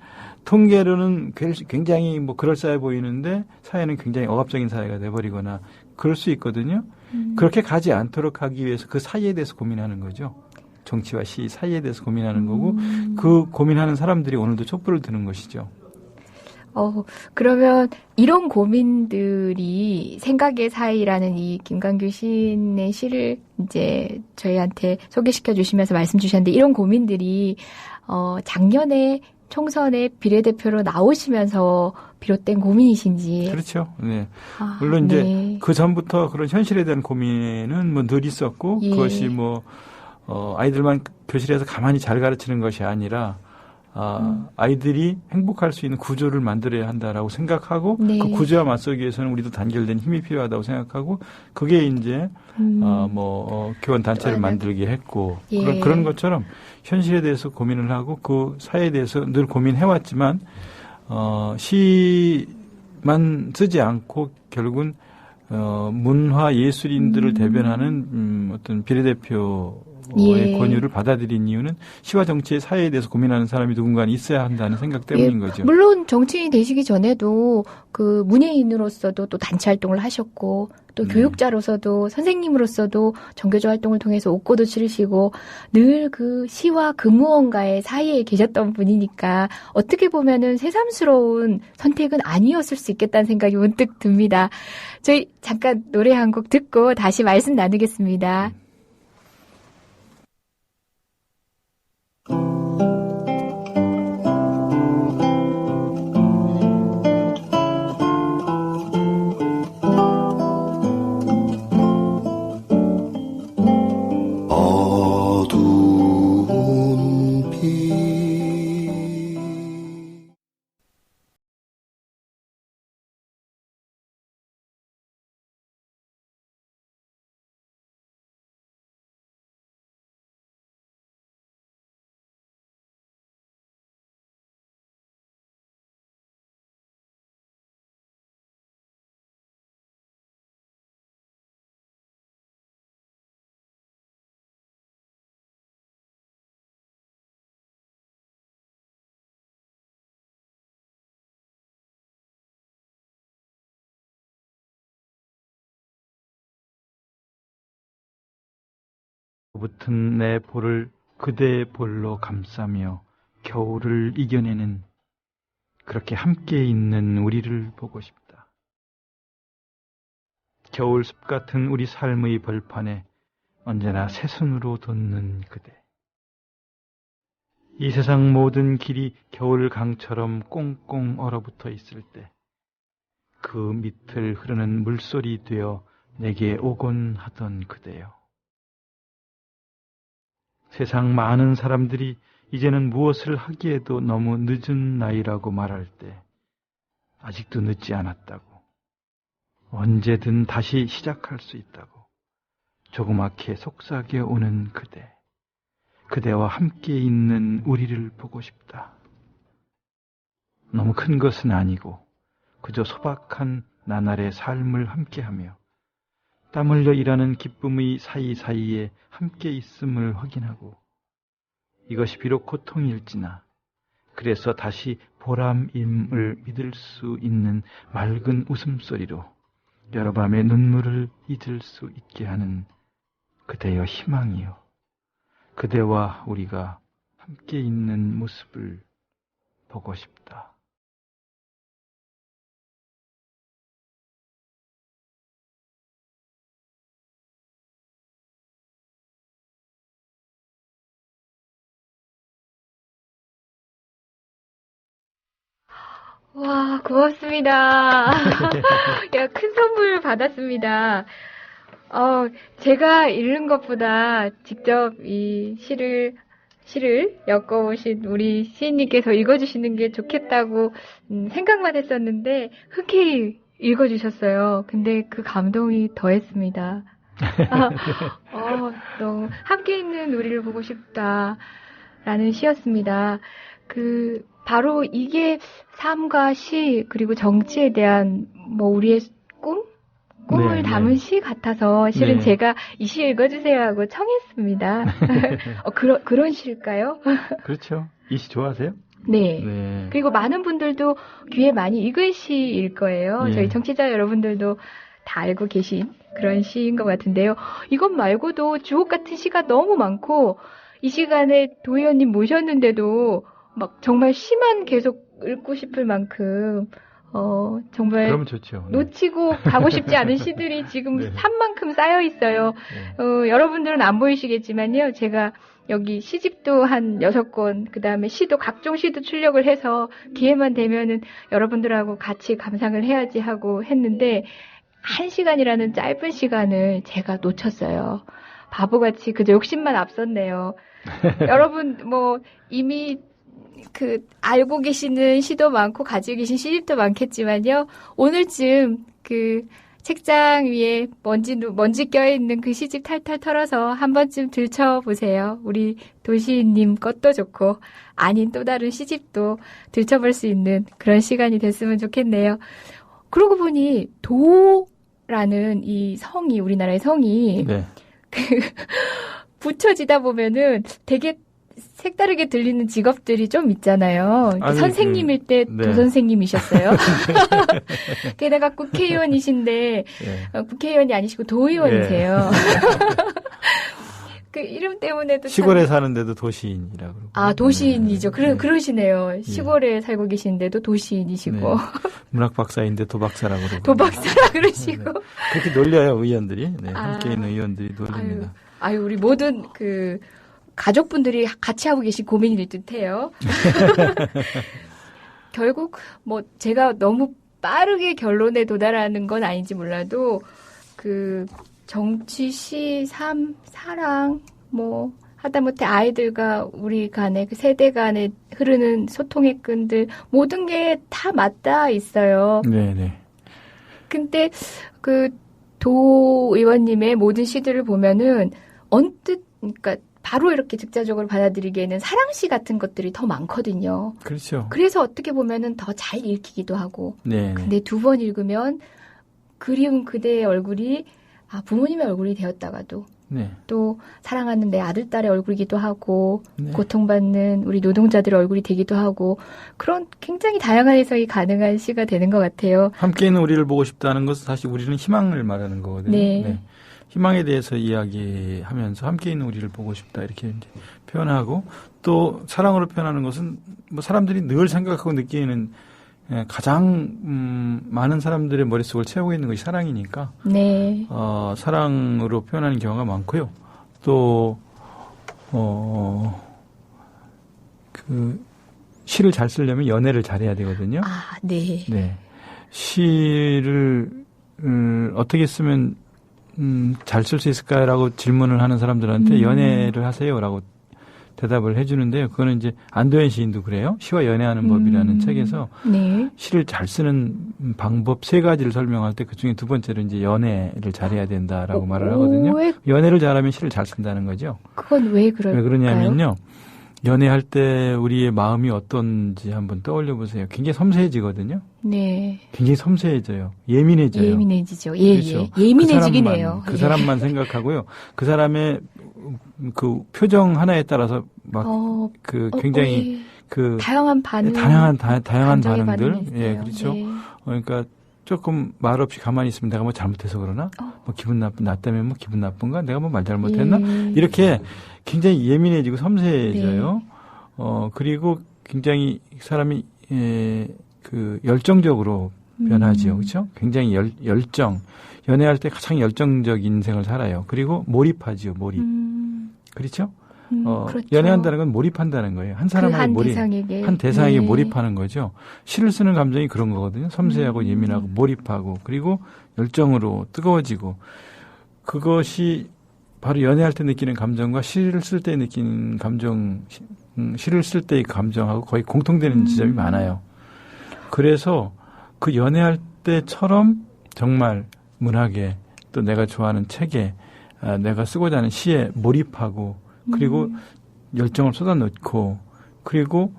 통계로는 굉장히 뭐 그럴싸해 보이는데 사회는 굉장히 억압적인 사회가 돼버리거나 그럴 수 있거든요. 그렇게 가지 않도록 하기 위해서 그 사이에 대해서 고민하는 거죠. 정치와 시 사이에 대해서 고민하는 거고 그 고민하는 사람들이 오늘도 촛불을 드는 것이죠. 그러면 이런 고민들이 생각의 사이라는 이 김광규 시인의 시를 이제 저희한테 소개시켜 주시면서 말씀 주셨는데 이런 고민들이 작년에 총선에 비례대표로 나오시면서 비롯된 고민이신지. 그렇죠. 네. 물론 이제 네. 그 전부터 그런 현실에 대한 고민은 뭐 늘 있었고 예. 그것이 뭐 아이들만 교실에서 가만히 잘 가르치는 것이 아니라 아이들이 행복할 수 있는 구조를 만들어야 한다라고 생각하고 네. 그 구조와 맞서기 위해서는 우리도 단결된 힘이 필요하다고 생각하고 그게 이제 교원 단체를 만들게 했고 예. 그런 것처럼 현실에 대해서 고민을 하고 그 사회에 대해서 늘 고민해왔지만 시만 쓰지 않고 결국은 문화 예술인들을 대변하는 어떤 비례대표 의 권유를 받아들인 이유는 시와 정치의 사회에 대해서 고민하는 사람이 누군가 있어야 한다는 생각 때문인 거죠. 물론 정치인이 되시기 전에도 그 문예인으로서도 또 단체 활동을 하셨고 또 교육자로서도 선생님으로서도 정교조 활동을 통해서 옥고도 치르시고 늘 그 시와 그 무언가의 사이에 계셨던 분이니까 어떻게 보면은 새삼스러운 선택은 아니었을 수 있겠다는 생각이 문득 듭니다. 저희 잠깐 노래 한 곡 듣고 다시 말씀 나누겠습니다. 어두운 빛 붙은 내 볼을 그대의 볼로 감싸며 겨울을 이겨내는 그렇게 함께 있는 우리를 보고 싶다. 겨울숲 같은 우리 삶의 벌판에 언제나 새순으로 돋는 그대. 이 세상 모든 길이 겨울 강처럼 꽁꽁 얼어붙어 있을 때 그 밑을 흐르는 물소리 되어 내게 오곤 하던 그대여. 세상 많은 사람들이 이제는 무엇을 하기에도 너무 늦은 나이라고 말할 때 아직도 늦지 않았다고, 언제든 다시 시작할 수 있다고 조그맣게 속삭여 오는 그대, 그대와 함께 있는 우리를 보고 싶다. 너무 큰 것은 아니고 그저 소박한 나날의 삶을 함께하며 땀 흘려 일하는 기쁨의 사이사이에 함께 있음을 확인하고 이것이 비록 고통일지나 그래서 다시 보람임을 믿을 수 있는 맑은 웃음소리로 여러 밤의 눈물을 잊을 수 있게 하는 그대여 희망이요. 그대와 우리가 함께 있는 모습을 보고 싶다. 와, 고맙습니다. 야, 큰 선물 받았습니다. 제가 읽는 것보다 직접 이 시를 엮어오신 우리 시인님께서 읽어주시는 게 좋겠다고 생각만 했었는데 흔쾌히 읽어주셨어요. 근데 그 감동이 더했습니다. 너무 함께 있는 우리를 보고 싶다라는 시였습니다. 바로 이게 삶과 시, 그리고 정치에 대한 우리의 꿈을 담은 시 같아서 실은 제가 이 시 읽어주세요 하고 청했습니다. 그런 시일까요? 그렇죠. 이 시 좋아하세요? 네. 그리고 많은 분들도 귀에 많이 익은 시일 거예요. 저희 청취자 여러분들도 다 알고 계신 그런 시인 것 같은데요. 이것 말고도 주옥 같은 시가 너무 많고 이 시간에 도의원님 모셨는데도 막 정말 시만 계속 읽고 싶을 만큼 정말 그러면 좋죠. 놓치고 가고 싶지 않은 시들이 지금 산만큼 쌓여 있어요. 여러분들은 안 보이시겠지만요. 제가 여기 시집도 한 6권, 그 다음에 시도, 각종 시도 출력을 해서 기회만 되면은 여러분들하고 같이 감상을 해야지 하고 했는데 1시간이라는 짧은 시간을 제가 놓쳤어요. 바보같이 그저 욕심만 앞섰네요. 여러분 이미 알고 계시는 시도 많고 가지고 계신 시집도 많겠지만요. 오늘쯤 책장 위에 먼지 껴있는 그 시집 탈탈 털어서 한 번쯤 들춰보세요. 우리 도시인님 것도 좋고 아닌 또 다른 시집도 들춰볼 수 있는 그런 시간이 됐으면 좋겠네요. 그러고 보니 도라는 이 성이, 우리나라의 성이 붙여지다 보면은 되게 색다르게 들리는 직업들이 좀 있잖아요. 선생님일 때 도선생님이셨어요. 게다가 국회의원이신데 국회의원이 아니시고 도의원이세요. 그 이름 때문에도 시골에 사는데도 도시인이라고. 도시인이죠. 그러시네요. 시골에 살고 계시는데도 도시인이시고. 문학 박사인데 도박사라고 그러고. 도박사라 그러시고. 그렇게 놀려요, 의원들이. 함께 있는 의원들이 놀립니다. 우리 모든 가족분들이 같이 하고 계신 고민일 듯해요. 결국 제가 너무 빠르게 결론에 도달하는 건 아닌지 몰라도 정치, 시, 삶, 사랑 하다못해 아이들과 우리 간의 세대 간에 흐르는 소통의 끈들 모든 게 다 맞닿아 있어요. 네네. 근데 도 의원님의 모든 시들을 보면은 언뜻 바로 이렇게 즉자적으로 받아들이기에는 사랑시 같은 것들이 더 많거든요. 그렇죠. 그래서 어떻게 보면은 더 잘 읽히기도 하고. 네. 근데 2번 읽으면 그리운 그대의 얼굴이 부모님의 얼굴이 되었다가도 또 사랑하는 내 아들, 딸의 얼굴이기도 하고 고통받는 우리 노동자들의 얼굴이 되기도 하고 그런 굉장히 다양한 해석이 가능한 시가 되는 것 같아요. 함께 있는 우리를 보고 싶다는 것은 사실 우리는 희망을 말하는 거거든요. 네. 희망에 대해서 이야기하면서 함께 있는 우리를 보고 싶다 이렇게 이제 표현하고 또 사랑으로 표현하는 것은 사람들이 늘 생각하고 느끼는 가장 많은 사람들의 머릿속을 채우고 있는 것이 사랑이니까 사랑으로 표현하는 경우가 많고요. 또 시를 잘 쓰려면 연애를 잘해야 되거든요. 네. 시를 어떻게 쓰면 잘 쓸 수 있을까라고 질문을 하는 사람들한테 연애를 하세요라고 대답을 해주는데요. 그거는 이제 안도현 시인도 그래요. 시와 연애하는 법이라는 책에서 시를 잘 쓰는 방법 3가지를 설명할 때 그중에 2번째로 이제 연애를 잘해야 된다라고 말을 하거든요. 연애를 잘하면 시를 잘 쓴다는 거죠. 그건 왜 그럴까요? 왜 그러냐면요. 연애할 때 우리의 마음이 어떤지 한번 떠올려 보세요. 굉장히 섬세해지거든요. 네. 굉장히 섬세해져요. 예민해져요. 예민해지죠. 예, 그렇죠. 예. 예민해지긴 해요. 그 사람만 생각하고요. 그 사람의 그 표정 하나에 따라서 막 굉장히 그 다양한 다양한 감정의 반응들. 반응이 있어요. 예, 그렇죠. 네. 그러니까 조금 말 없이 가만히 있으면 내가 뭐 잘못해서 그러나? 뭐 기분 나 때문에 뭐 기분 나쁜가? 내가 뭐 말 잘못했나? 이렇게 굉장히 예민해지고 섬세해져요. 네. 그리고 굉장히 사람이 그 열정적으로 변하지요. 그렇죠? 굉장히 열정. 연애할 때 가장 열정적 인생을 살아요. 그리고 몰입하지요. 몰입. 그렇죠? 그렇죠. 연애한다는 건 몰입한다는 거예요. 한 사람에게 한 대상에게 네. 몰입하는 거죠. 시를 쓰는 감정이 그런 거거든요. 섬세하고 예민하고 몰입하고 그리고 열정으로 뜨거워지고 그것이 바로 연애할 때 느끼는 감정과 시를 쓸 때 느끼는 감정, 시를 쓸 때의 감정하고 거의 공통되는 지점이 많아요. 그래서 그 연애할 때처럼 정말 문학에 또 내가 좋아하는 책에 내가 쓰고자 하는 시에 몰입하고 그리고 열정을 쏟아넣고 그리고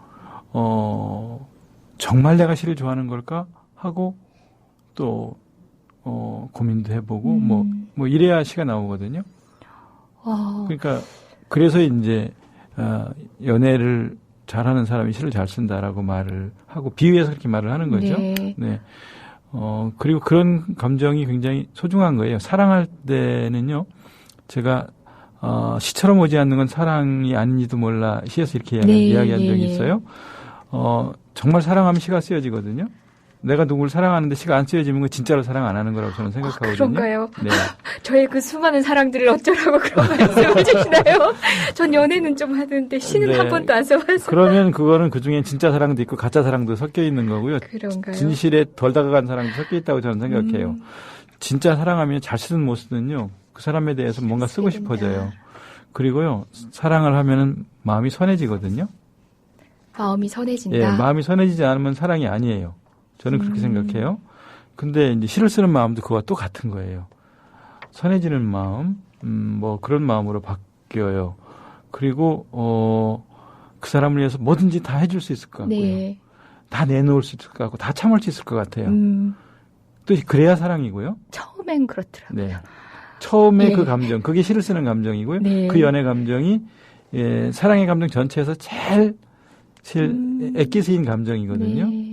정말 내가 시를 좋아하는 걸까 하고 또 고민도 해보고 뭐 이래야 시가 나오거든요. 그러니까 그래서 이제 연애를 잘하는 사람이 시를 잘 쓴다라고 말을 하고 비유해서 그렇게 말을 하는 거죠. 네. 네. 그리고 그런 감정이 굉장히 소중한 거예요. 사랑할 때는요, 제가 시처럼 오지 않는 건 사랑이 아닌지도 몰라 시에서 이렇게 이야기한 적이 있어요. 정말 사랑하면 시가 쓰여지거든요. 내가 누구를 사랑하는데 시가 안 쓰여지면 그 진짜로 사랑 안 하는 거라고 저는 생각하거든요. 그런가요? 네. 저의 그 수많은 사랑들을 어쩌라고 그런 말씀을 주시나요? 전 연애는 좀 하는데 시는 네. 한 번도 안 써봐서. 그러면 그거는 그중엔 진짜 사랑도 있고 가짜 사랑도 섞여 있는 거고요. 그런가요? 진실에 덜 다가간 사랑도 섞여 있다고 저는 생각해요. 진짜 사랑하면 잘 쓰든 못 쓰든요. 그 사람에 대해서 뭔가 쓰고 싶어져요. 그리고요. 사랑을 하면은 마음이 선해지거든요. 마음이 선해진다. 예, 마음이 선해지지 않으면 사랑이 아니에요. 저는 그렇게 생각해요. 근데 이제 시를 쓰는 마음도 그와 또 같은 거예요. 선해지는 마음, 뭐 그런 마음으로 바뀌어요. 그리고 그 사람을 위해서 뭐든지 다 해줄 수 있을 것 같고요. 네. 다 내놓을 수 있을 것 같고 다 참을 수 있을 것 같아요. 또 그래야 사랑이고요. 처음엔 그렇더라고요. 네. 처음에 네. 그 감정, 그게 시를 쓰는 감정이고요. 네. 그 연애 감정이 사랑의 감정 전체에서 제일 애끼스인 감정이거든요. 네.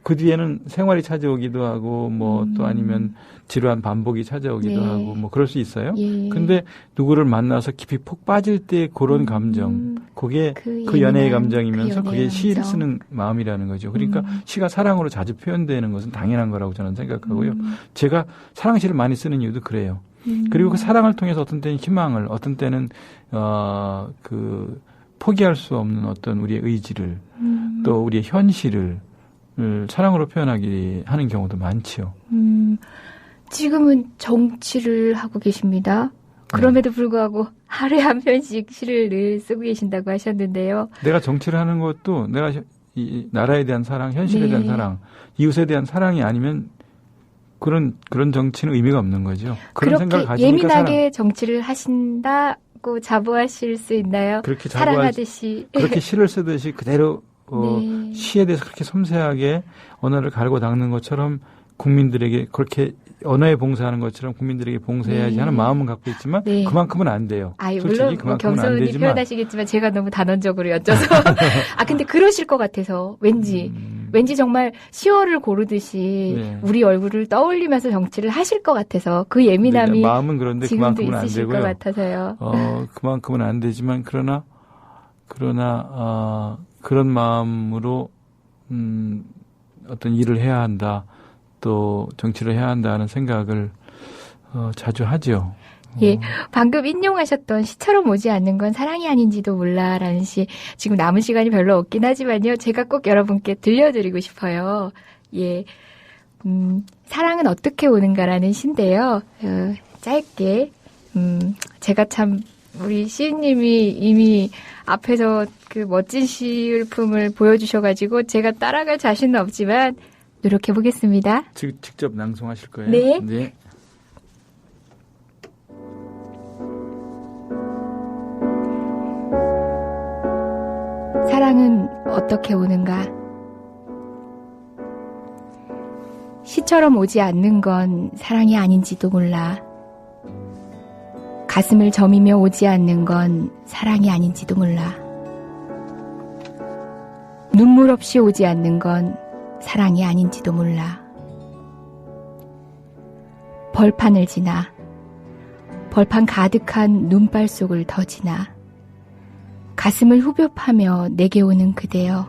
그 뒤에는 생활이 찾아오기도 하고 뭐 또 아니면 지루한 반복이 찾아오기도 네. 하고 뭐 그럴 수 있어요. 예. 근데 누구를 만나서 깊이 폭 빠질 때 그런 감정, 그게 그 연애의 감정이면서 그게 시를 쓰는 마음이라는 거죠. 그러니까 시가 사랑으로 자주 표현되는 것은 당연한 거라고 저는 생각하고요. 제가 사랑시를 많이 쓰는 이유도 그래요. 그리고 그 사랑을 통해서 어떤 때는 희망을, 어떤 때는 그 포기할 수 없는 어떤 우리의 의지를 또 우리의 현실을 사랑으로 표현하기 하는 경우도 많지요. 지금은 정치를 하고 계십니다. 그럼에도 불구하고 하루에 한 편씩 시를 늘 쓰고 계신다고 하셨는데요. 내가 정치를 하는 것도 내가 이 나라에 대한 사랑, 현실에 대한 사랑, 이웃에 대한 사랑이 아니면 그런 정치는 의미가 없는 거죠. 그런 생각을 가지니까 예민하게 정치를 하신다고 자부하실 수 있나요? 그렇게 사랑하듯이. 그렇게 시를 쓰듯이 그대로 네. 시에 대해서 그렇게 섬세하게 언어를 갈고 닦는 것처럼 국민들에게 그렇게 언어에 봉사하는 것처럼 국민들에게 봉사해야지 하는 마음은 갖고 있지만 그만큼은 안 돼요. 물론 겸손히 표현하시겠지만 제가 너무 단언적으로 여쭤서 근데 그러실 것 같아서 왠지 정말 시어를 고르듯이 우리 얼굴을 떠올리면서 정치를 하실 것 같아서 그 예민함이 마음은 그런데 지금도 그만큼은 안 있으실 되고요. 것 같아서요. 그만큼은 안 되지만 그러나 그런 마음으로 어떤 일을 해야 한다. 또 정치를 해야 한다는 생각을 자주 하죠. 예, 방금 인용하셨던 시처럼 오지 않는 건 사랑이 아닌지도 몰라라는 시 지금 남은 시간이 별로 없긴 하지만요. 제가 꼭 여러분께 들려드리고 싶어요. 예, 사랑은 어떻게 오는가라는 시인데요. 짧게 제가 참 우리 시인님이 이미 앞에서 그 멋진 시일품을 보여주셔가지고 제가 따라갈 자신은 없지만 노력해 보겠습니다. 직접 낭송하실 거예요? 네. 사랑은 어떻게 오는가? 시처럼 오지 않는 건 사랑이 아닌지도 몰라. 가슴을 저미며 오지 않는 건 사랑이 아닌지도 몰라. 눈물 없이 오지 않는 건 사랑이 아닌지도 몰라. 벌판을 지나 벌판 가득한 눈발 속을 더 지나 가슴을 후벼 파며 내게 오는 그대여,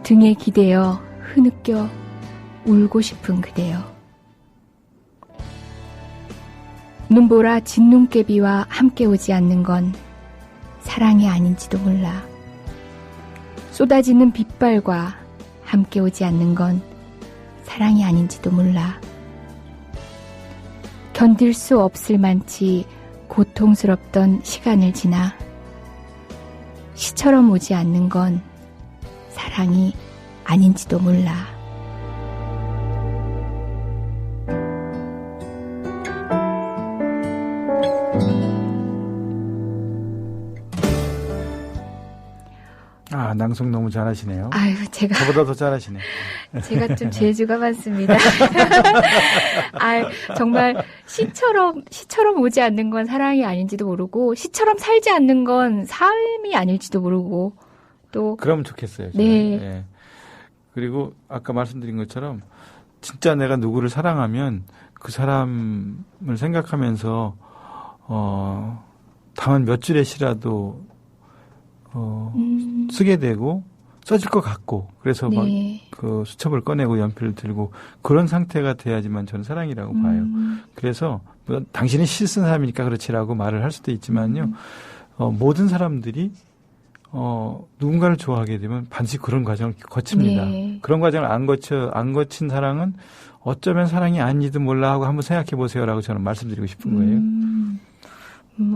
등에 기대어 흐느껴 울고 싶은 그대여. 눈보라 진눈깨비와 함께 오지 않는 건 사랑이 아닌지도 몰라. 쏟아지는 빗발과 함께 오지 않는 건 사랑이 아닌지도 몰라. 견딜 수 없을 만치 고통스럽던 시간을 지나 시처럼 오지 않는 건 사랑이 아닌지도 몰라. 아, 낭송 너무 잘하시네요. 아유, 저보다 더 잘하시네. 제가 좀 재주가 많습니다. 아, 정말 시처럼 오지 않는 건 사랑이 아닌지도 모르고 시처럼 살지 않는 건 삶이 아닐지도 모르고 또 그러면 좋겠어요. 저는. 네. 예. 그리고 아까 말씀드린 것처럼 진짜 내가 누구를 사랑하면 그 사람을 생각하면서 다만 몇 줄의 시라도 쓰게 되고 써질 것 같고 그래서 네. 막 그 수첩을 꺼내고 연필을 들고 그런 상태가 돼야지만 저는 사랑이라고 봐요. 그래서 뭐 당신이 시 쓴 사람이니까 그렇지라고 말을 할 수도 있지만요. 모든 사람들이 누군가를 좋아하게 되면 반드시 그런 과정을 거칩니다. 네. 그런 과정을 안 거친 사랑은 어쩌면 사랑이 아닌지도 몰라 하고 한번 생각해 보세요라고 저는 말씀드리고 싶은 거예요.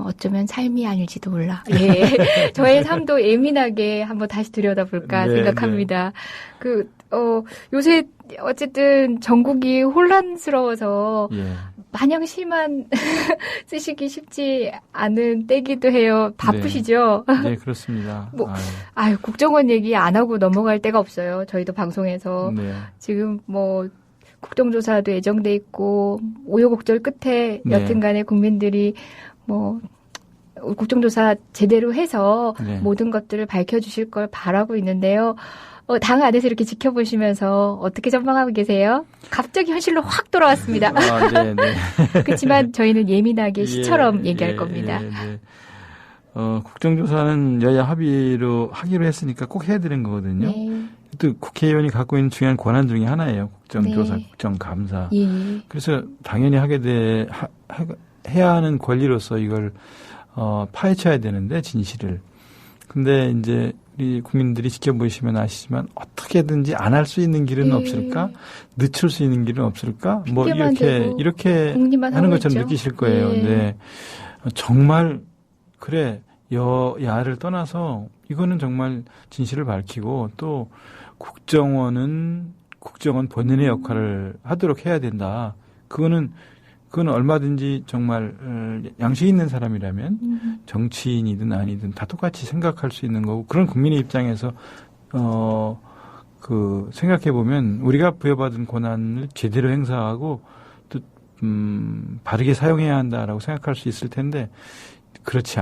어쩌면 삶이 아닐지도 몰라. 예. 저의 삶도 예민하게 한번 다시 들여다볼까 네, 생각합니다. 요새 어쨌든 전국이 혼란스러워서 예. 마냥 시만 쓰시기 쉽지 않은 때기도 해요. 바쁘시죠? 네, 그렇습니다. 국정원 얘기 안 하고 넘어갈 데가 없어요. 저희도 방송에서. 네. 지금 국정조사도 예정돼 있고, 우여곡절 끝에 네. 여튼간에 국민들이 국정조사 제대로 해서 네. 모든 것들을 밝혀주실 걸 바라고 있는데요. 당 안에서 이렇게 지켜보시면서 어떻게 전망하고 계세요? 갑자기 현실로 확 돌아왔습니다. 네, 네. 그렇지만 저희는 예민하게 시처럼 얘기할 겁니다. 네. 국정조사는 여야 합의로 하기로 했으니까 꼭 해야 되는 거거든요. 네. 또 국회의원이 갖고 있는 중요한 권한 중에 하나예요. 국정조사, 네. 국정감사. 예. 그래서 당연히 해야 하는 권리로서 이걸 파헤쳐야 되는데 진실을. 근데 이제 우리 국민들이 지켜보시면 아시지만 어떻게든지 안 할 수 있는 길은 없을까? 늦출 수 있는 길은 없을까? 이렇게 하는 것처럼 느끼실 거예요. 예. 네. 정말 그래 여야를 떠나서 이거는 정말 진실을 밝히고 또 국정원 본연의 역할을 하도록 해야 된다. 그거는 얼마든지 정말 양식 있는 사람이라면 정치인이든 아니든 다 똑같이 생각할 수 있는 거고 그런 국민의 입장에서 생각해 보면 우리가 부여받은 권한을 제대로 행사하고 또 바르게 사용해야 한다라고 생각할 수 있을 텐데 그렇지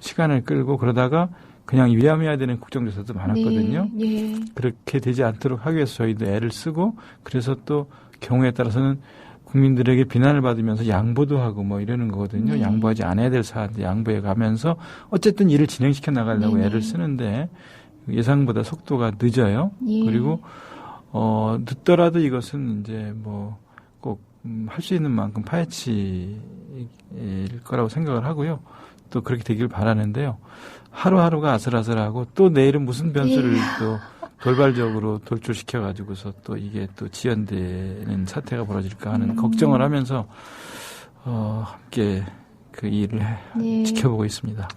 시간을 끌고 그러다가 그냥 위험해야 되는 국정조사도 많았거든요. 네, 예. 그렇게 되지 않도록 하기 위해서 저희도 애를 쓰고 그래서 또 경우에 따라서는 국민들에게 비난을 받으면서 양보도 하고 이러는 거거든요. 네. 양보하지 않아야 될 사안들 양보해 가면서 어쨌든 일을 진행시켜 나가려고 네. 애를 쓰는데 예상보다 속도가 늦어요. 예. 그리고 늦더라도 이것은 이제 꼭 할 수 있는 만큼 파헤칠 거라고 생각을 하고요. 또 그렇게 되길 바라는데요. 하루하루가 아슬아슬하고 또 내일은 무슨 변수를 또 돌발적으로 돌출시켜가지고서 또 이게 또 지연되는 사태가 벌어질까 하는 걱정을 하면서 함께 그 일을 지켜보고 있습니다.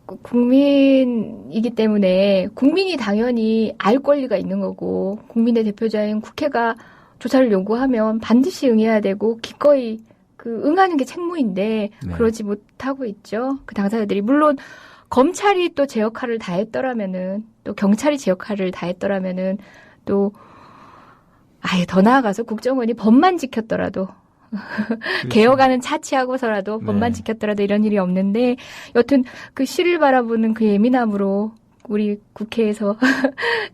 국민이기 때문에 국민이 당연히 알 권리가 있는 거고 국민의 대표자인 국회가 조사를 요구하면 반드시 응해야 되고 기꺼이 응하는 게 책무인데 네. 그러지 못하고 있죠. 그 당사자들이 물론 검찰이 또 제 역할을 다했더라면은 또 경찰이 제 역할을 다했더라면은 또 아예 더 나아가서 국정원이 법만 지켰더라도 개혁안은 차치하고서라도 법만 네. 지켰더라도 이런 일이 없는데 여튼 그 시를 바라보는 그 예민함으로 우리 국회에서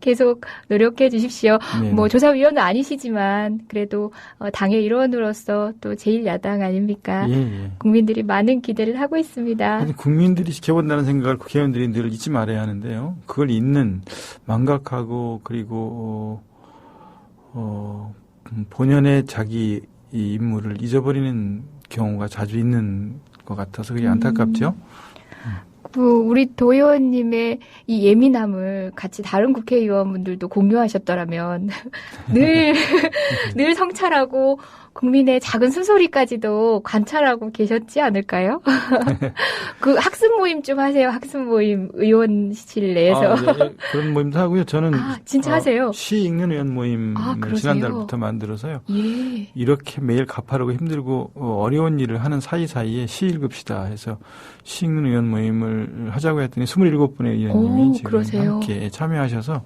계속 노력해 주십시오. 네. 뭐 조사위원은 아니시지만 그래도 당의 일원으로서 또 제1야당 아닙니까? 예, 예. 국민들이 많은 기대를 하고 있습니다. 아니, 국민들이 지켜본다는 생각을 국회의원들이 늘 잊지 말아야 하는데요. 그걸 잊는 망각하고 그리고 본연의 자기 이 임무를 잊어버리는 경우가 자주 있는 것 같아서 그게 안타깝죠. 우리 도 의원님의 이 예민함을 같이 다른 국회의원분들도 공유하셨더라면 늘 성찰하고 국민의 작은 숨소리까지도 관찰하고 계셨지 않을까요? 그 학습 모임 좀 하세요. 학습 모임 의원실 내에서. 예, 그런 모임도 하고요. 저는 진짜 하세요? 시 읽는 의원 모임을 그러세요? 지난달부터 만들어서요. 예. 이렇게 매일 가파르고 힘들고 어려운 일을 하는 사이사이에 시 읽읍시다 해서 시 읽는 의원 모임을 하자고 했더니 27분의 의원님이 지금 그러세요? 함께 참여하셔서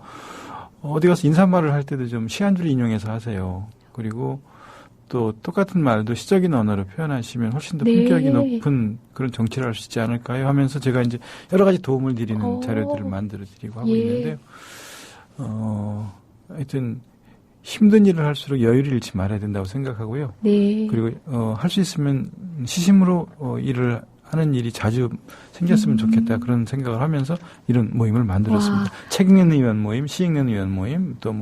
어디 가서 인사말을 할 때도 좀 시 한 줄 인용해서 하세요. 그리고 또 똑같은 말도 시적인 언어로 표현하시면 훨씬 더 품격이 높은 그런 정치를 할 수 있지 않을까요? 하면서 제가 이제 여러 가지 도움을 드리는 자료들을 만들어 드리고 하고 있는데요. 하여튼 힘든 일을 할수록 여유를 잃지 말아야 된다고 생각하고요. 네. 그리고 할 수 있으면 시심으로 일을 하는 일이 자주 생겼으면 좋겠다 그런 생각을 하면서 이런 모임을 만들었습니다. 책 읽는 의원 모임, 시 읽는 의원 모임, 또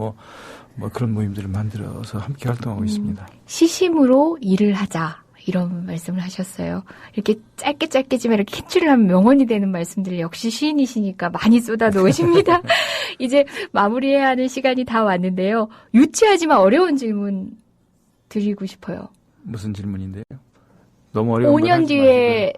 뭐 그런 모임들을 만들어서 함께 활동하고 있습니다. 시심으로 일을 하자. 이런 말씀을 하셨어요. 이렇게 짧게지만 이렇게 캡슐을 하면 명언이 되는 말씀들 역시 시인이시니까 많이 쏟아 놓으십니다. 이제 마무리해야 하는 시간이 다 왔는데요. 유치하지만 어려운 질문 드리고 싶어요. 무슨 질문인데요? 너무 어려운 5년 뒤에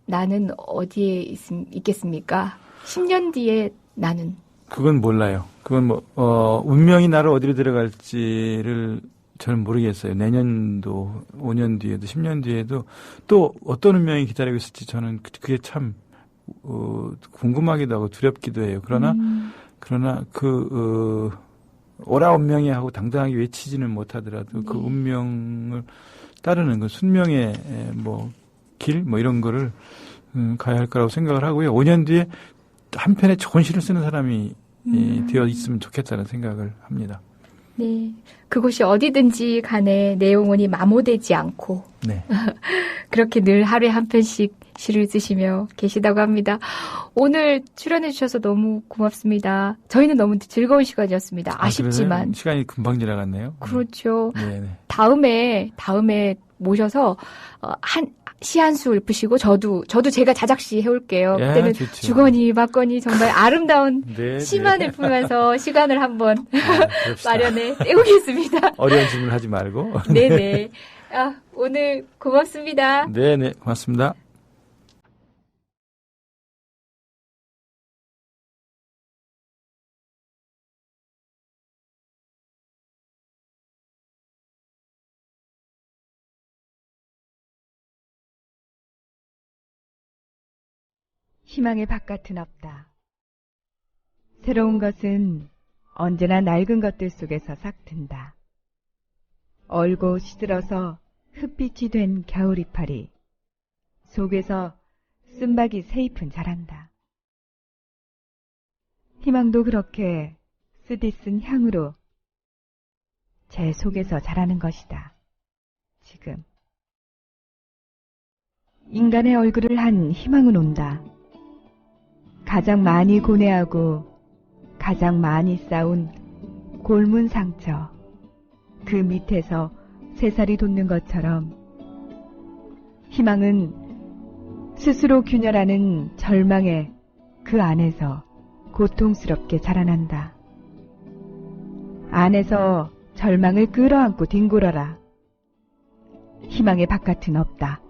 나는 어디에 있겠습니까? 10년 뒤에 나는. 그건 몰라요. 그건 운명이 나를 어디로 데려갈지를 저는 모르겠어요. 내년도, 5년 뒤에도, 10년 뒤에도 또 어떤 운명이 기다리고 있을지 저는 그게 참, 궁금하기도 하고 두렵기도 해요. 그러나 오라 운명이 하고 당당하게 외치지는 못하더라도 그 운명을 따르는 그 순명의 길, 이런 거를, 가야 할 거라고 생각을 하고요. 5년 뒤에 한편에 좋은 시를 쓰는 사람이 되어 있으면 좋겠다는 생각을 합니다. 네. 그곳이 어디든지 간에 내용은이 마모되지 않고. 네. 그렇게 늘 하루에 한 편씩 시를 쓰시며 계시다고 합니다. 오늘 출연해 주셔서 너무 고맙습니다. 저희는 너무 즐거운 시간이었습니다. 아쉽지만. 그러세요? 시간이 금방 지나갔네요. 그렇죠. 네네. 다음에 모셔서 시 한 수 읊으시고 저도 제가 자작시 해올게요. 그때는 좋죠. 주거니 받거니 정말 아름다운 네, 시만 네. 읊으면서 시간을 한번 그럽시다. 마련해 때우겠습니다. 어려운 질문 하지 말고. 네네. 오늘 고맙습니다. 네네, 고맙습니다. 희망의 바깥은 없다. 새로운 것은 언제나 낡은 것들 속에서 싹튼다. 얼고 시들어서 흙빛이 된 겨울 이파리 속에서 쓴박이 새잎은 자란다. 희망도 그렇게 쓰디쓴 향으로 제 속에서 자라는 것이다. 지금 인간의 얼굴을 한 희망은 온다. 가장 많이 고뇌하고 가장 많이 쌓은 골문 상처, 그 밑에서 새살이 돋는 것처럼 희망은 스스로 균열하는 절망의 그 안에서 고통스럽게 자라난다. 안에서 절망을 끌어안고 뒹굴어라. 희망의 바깥은 없다.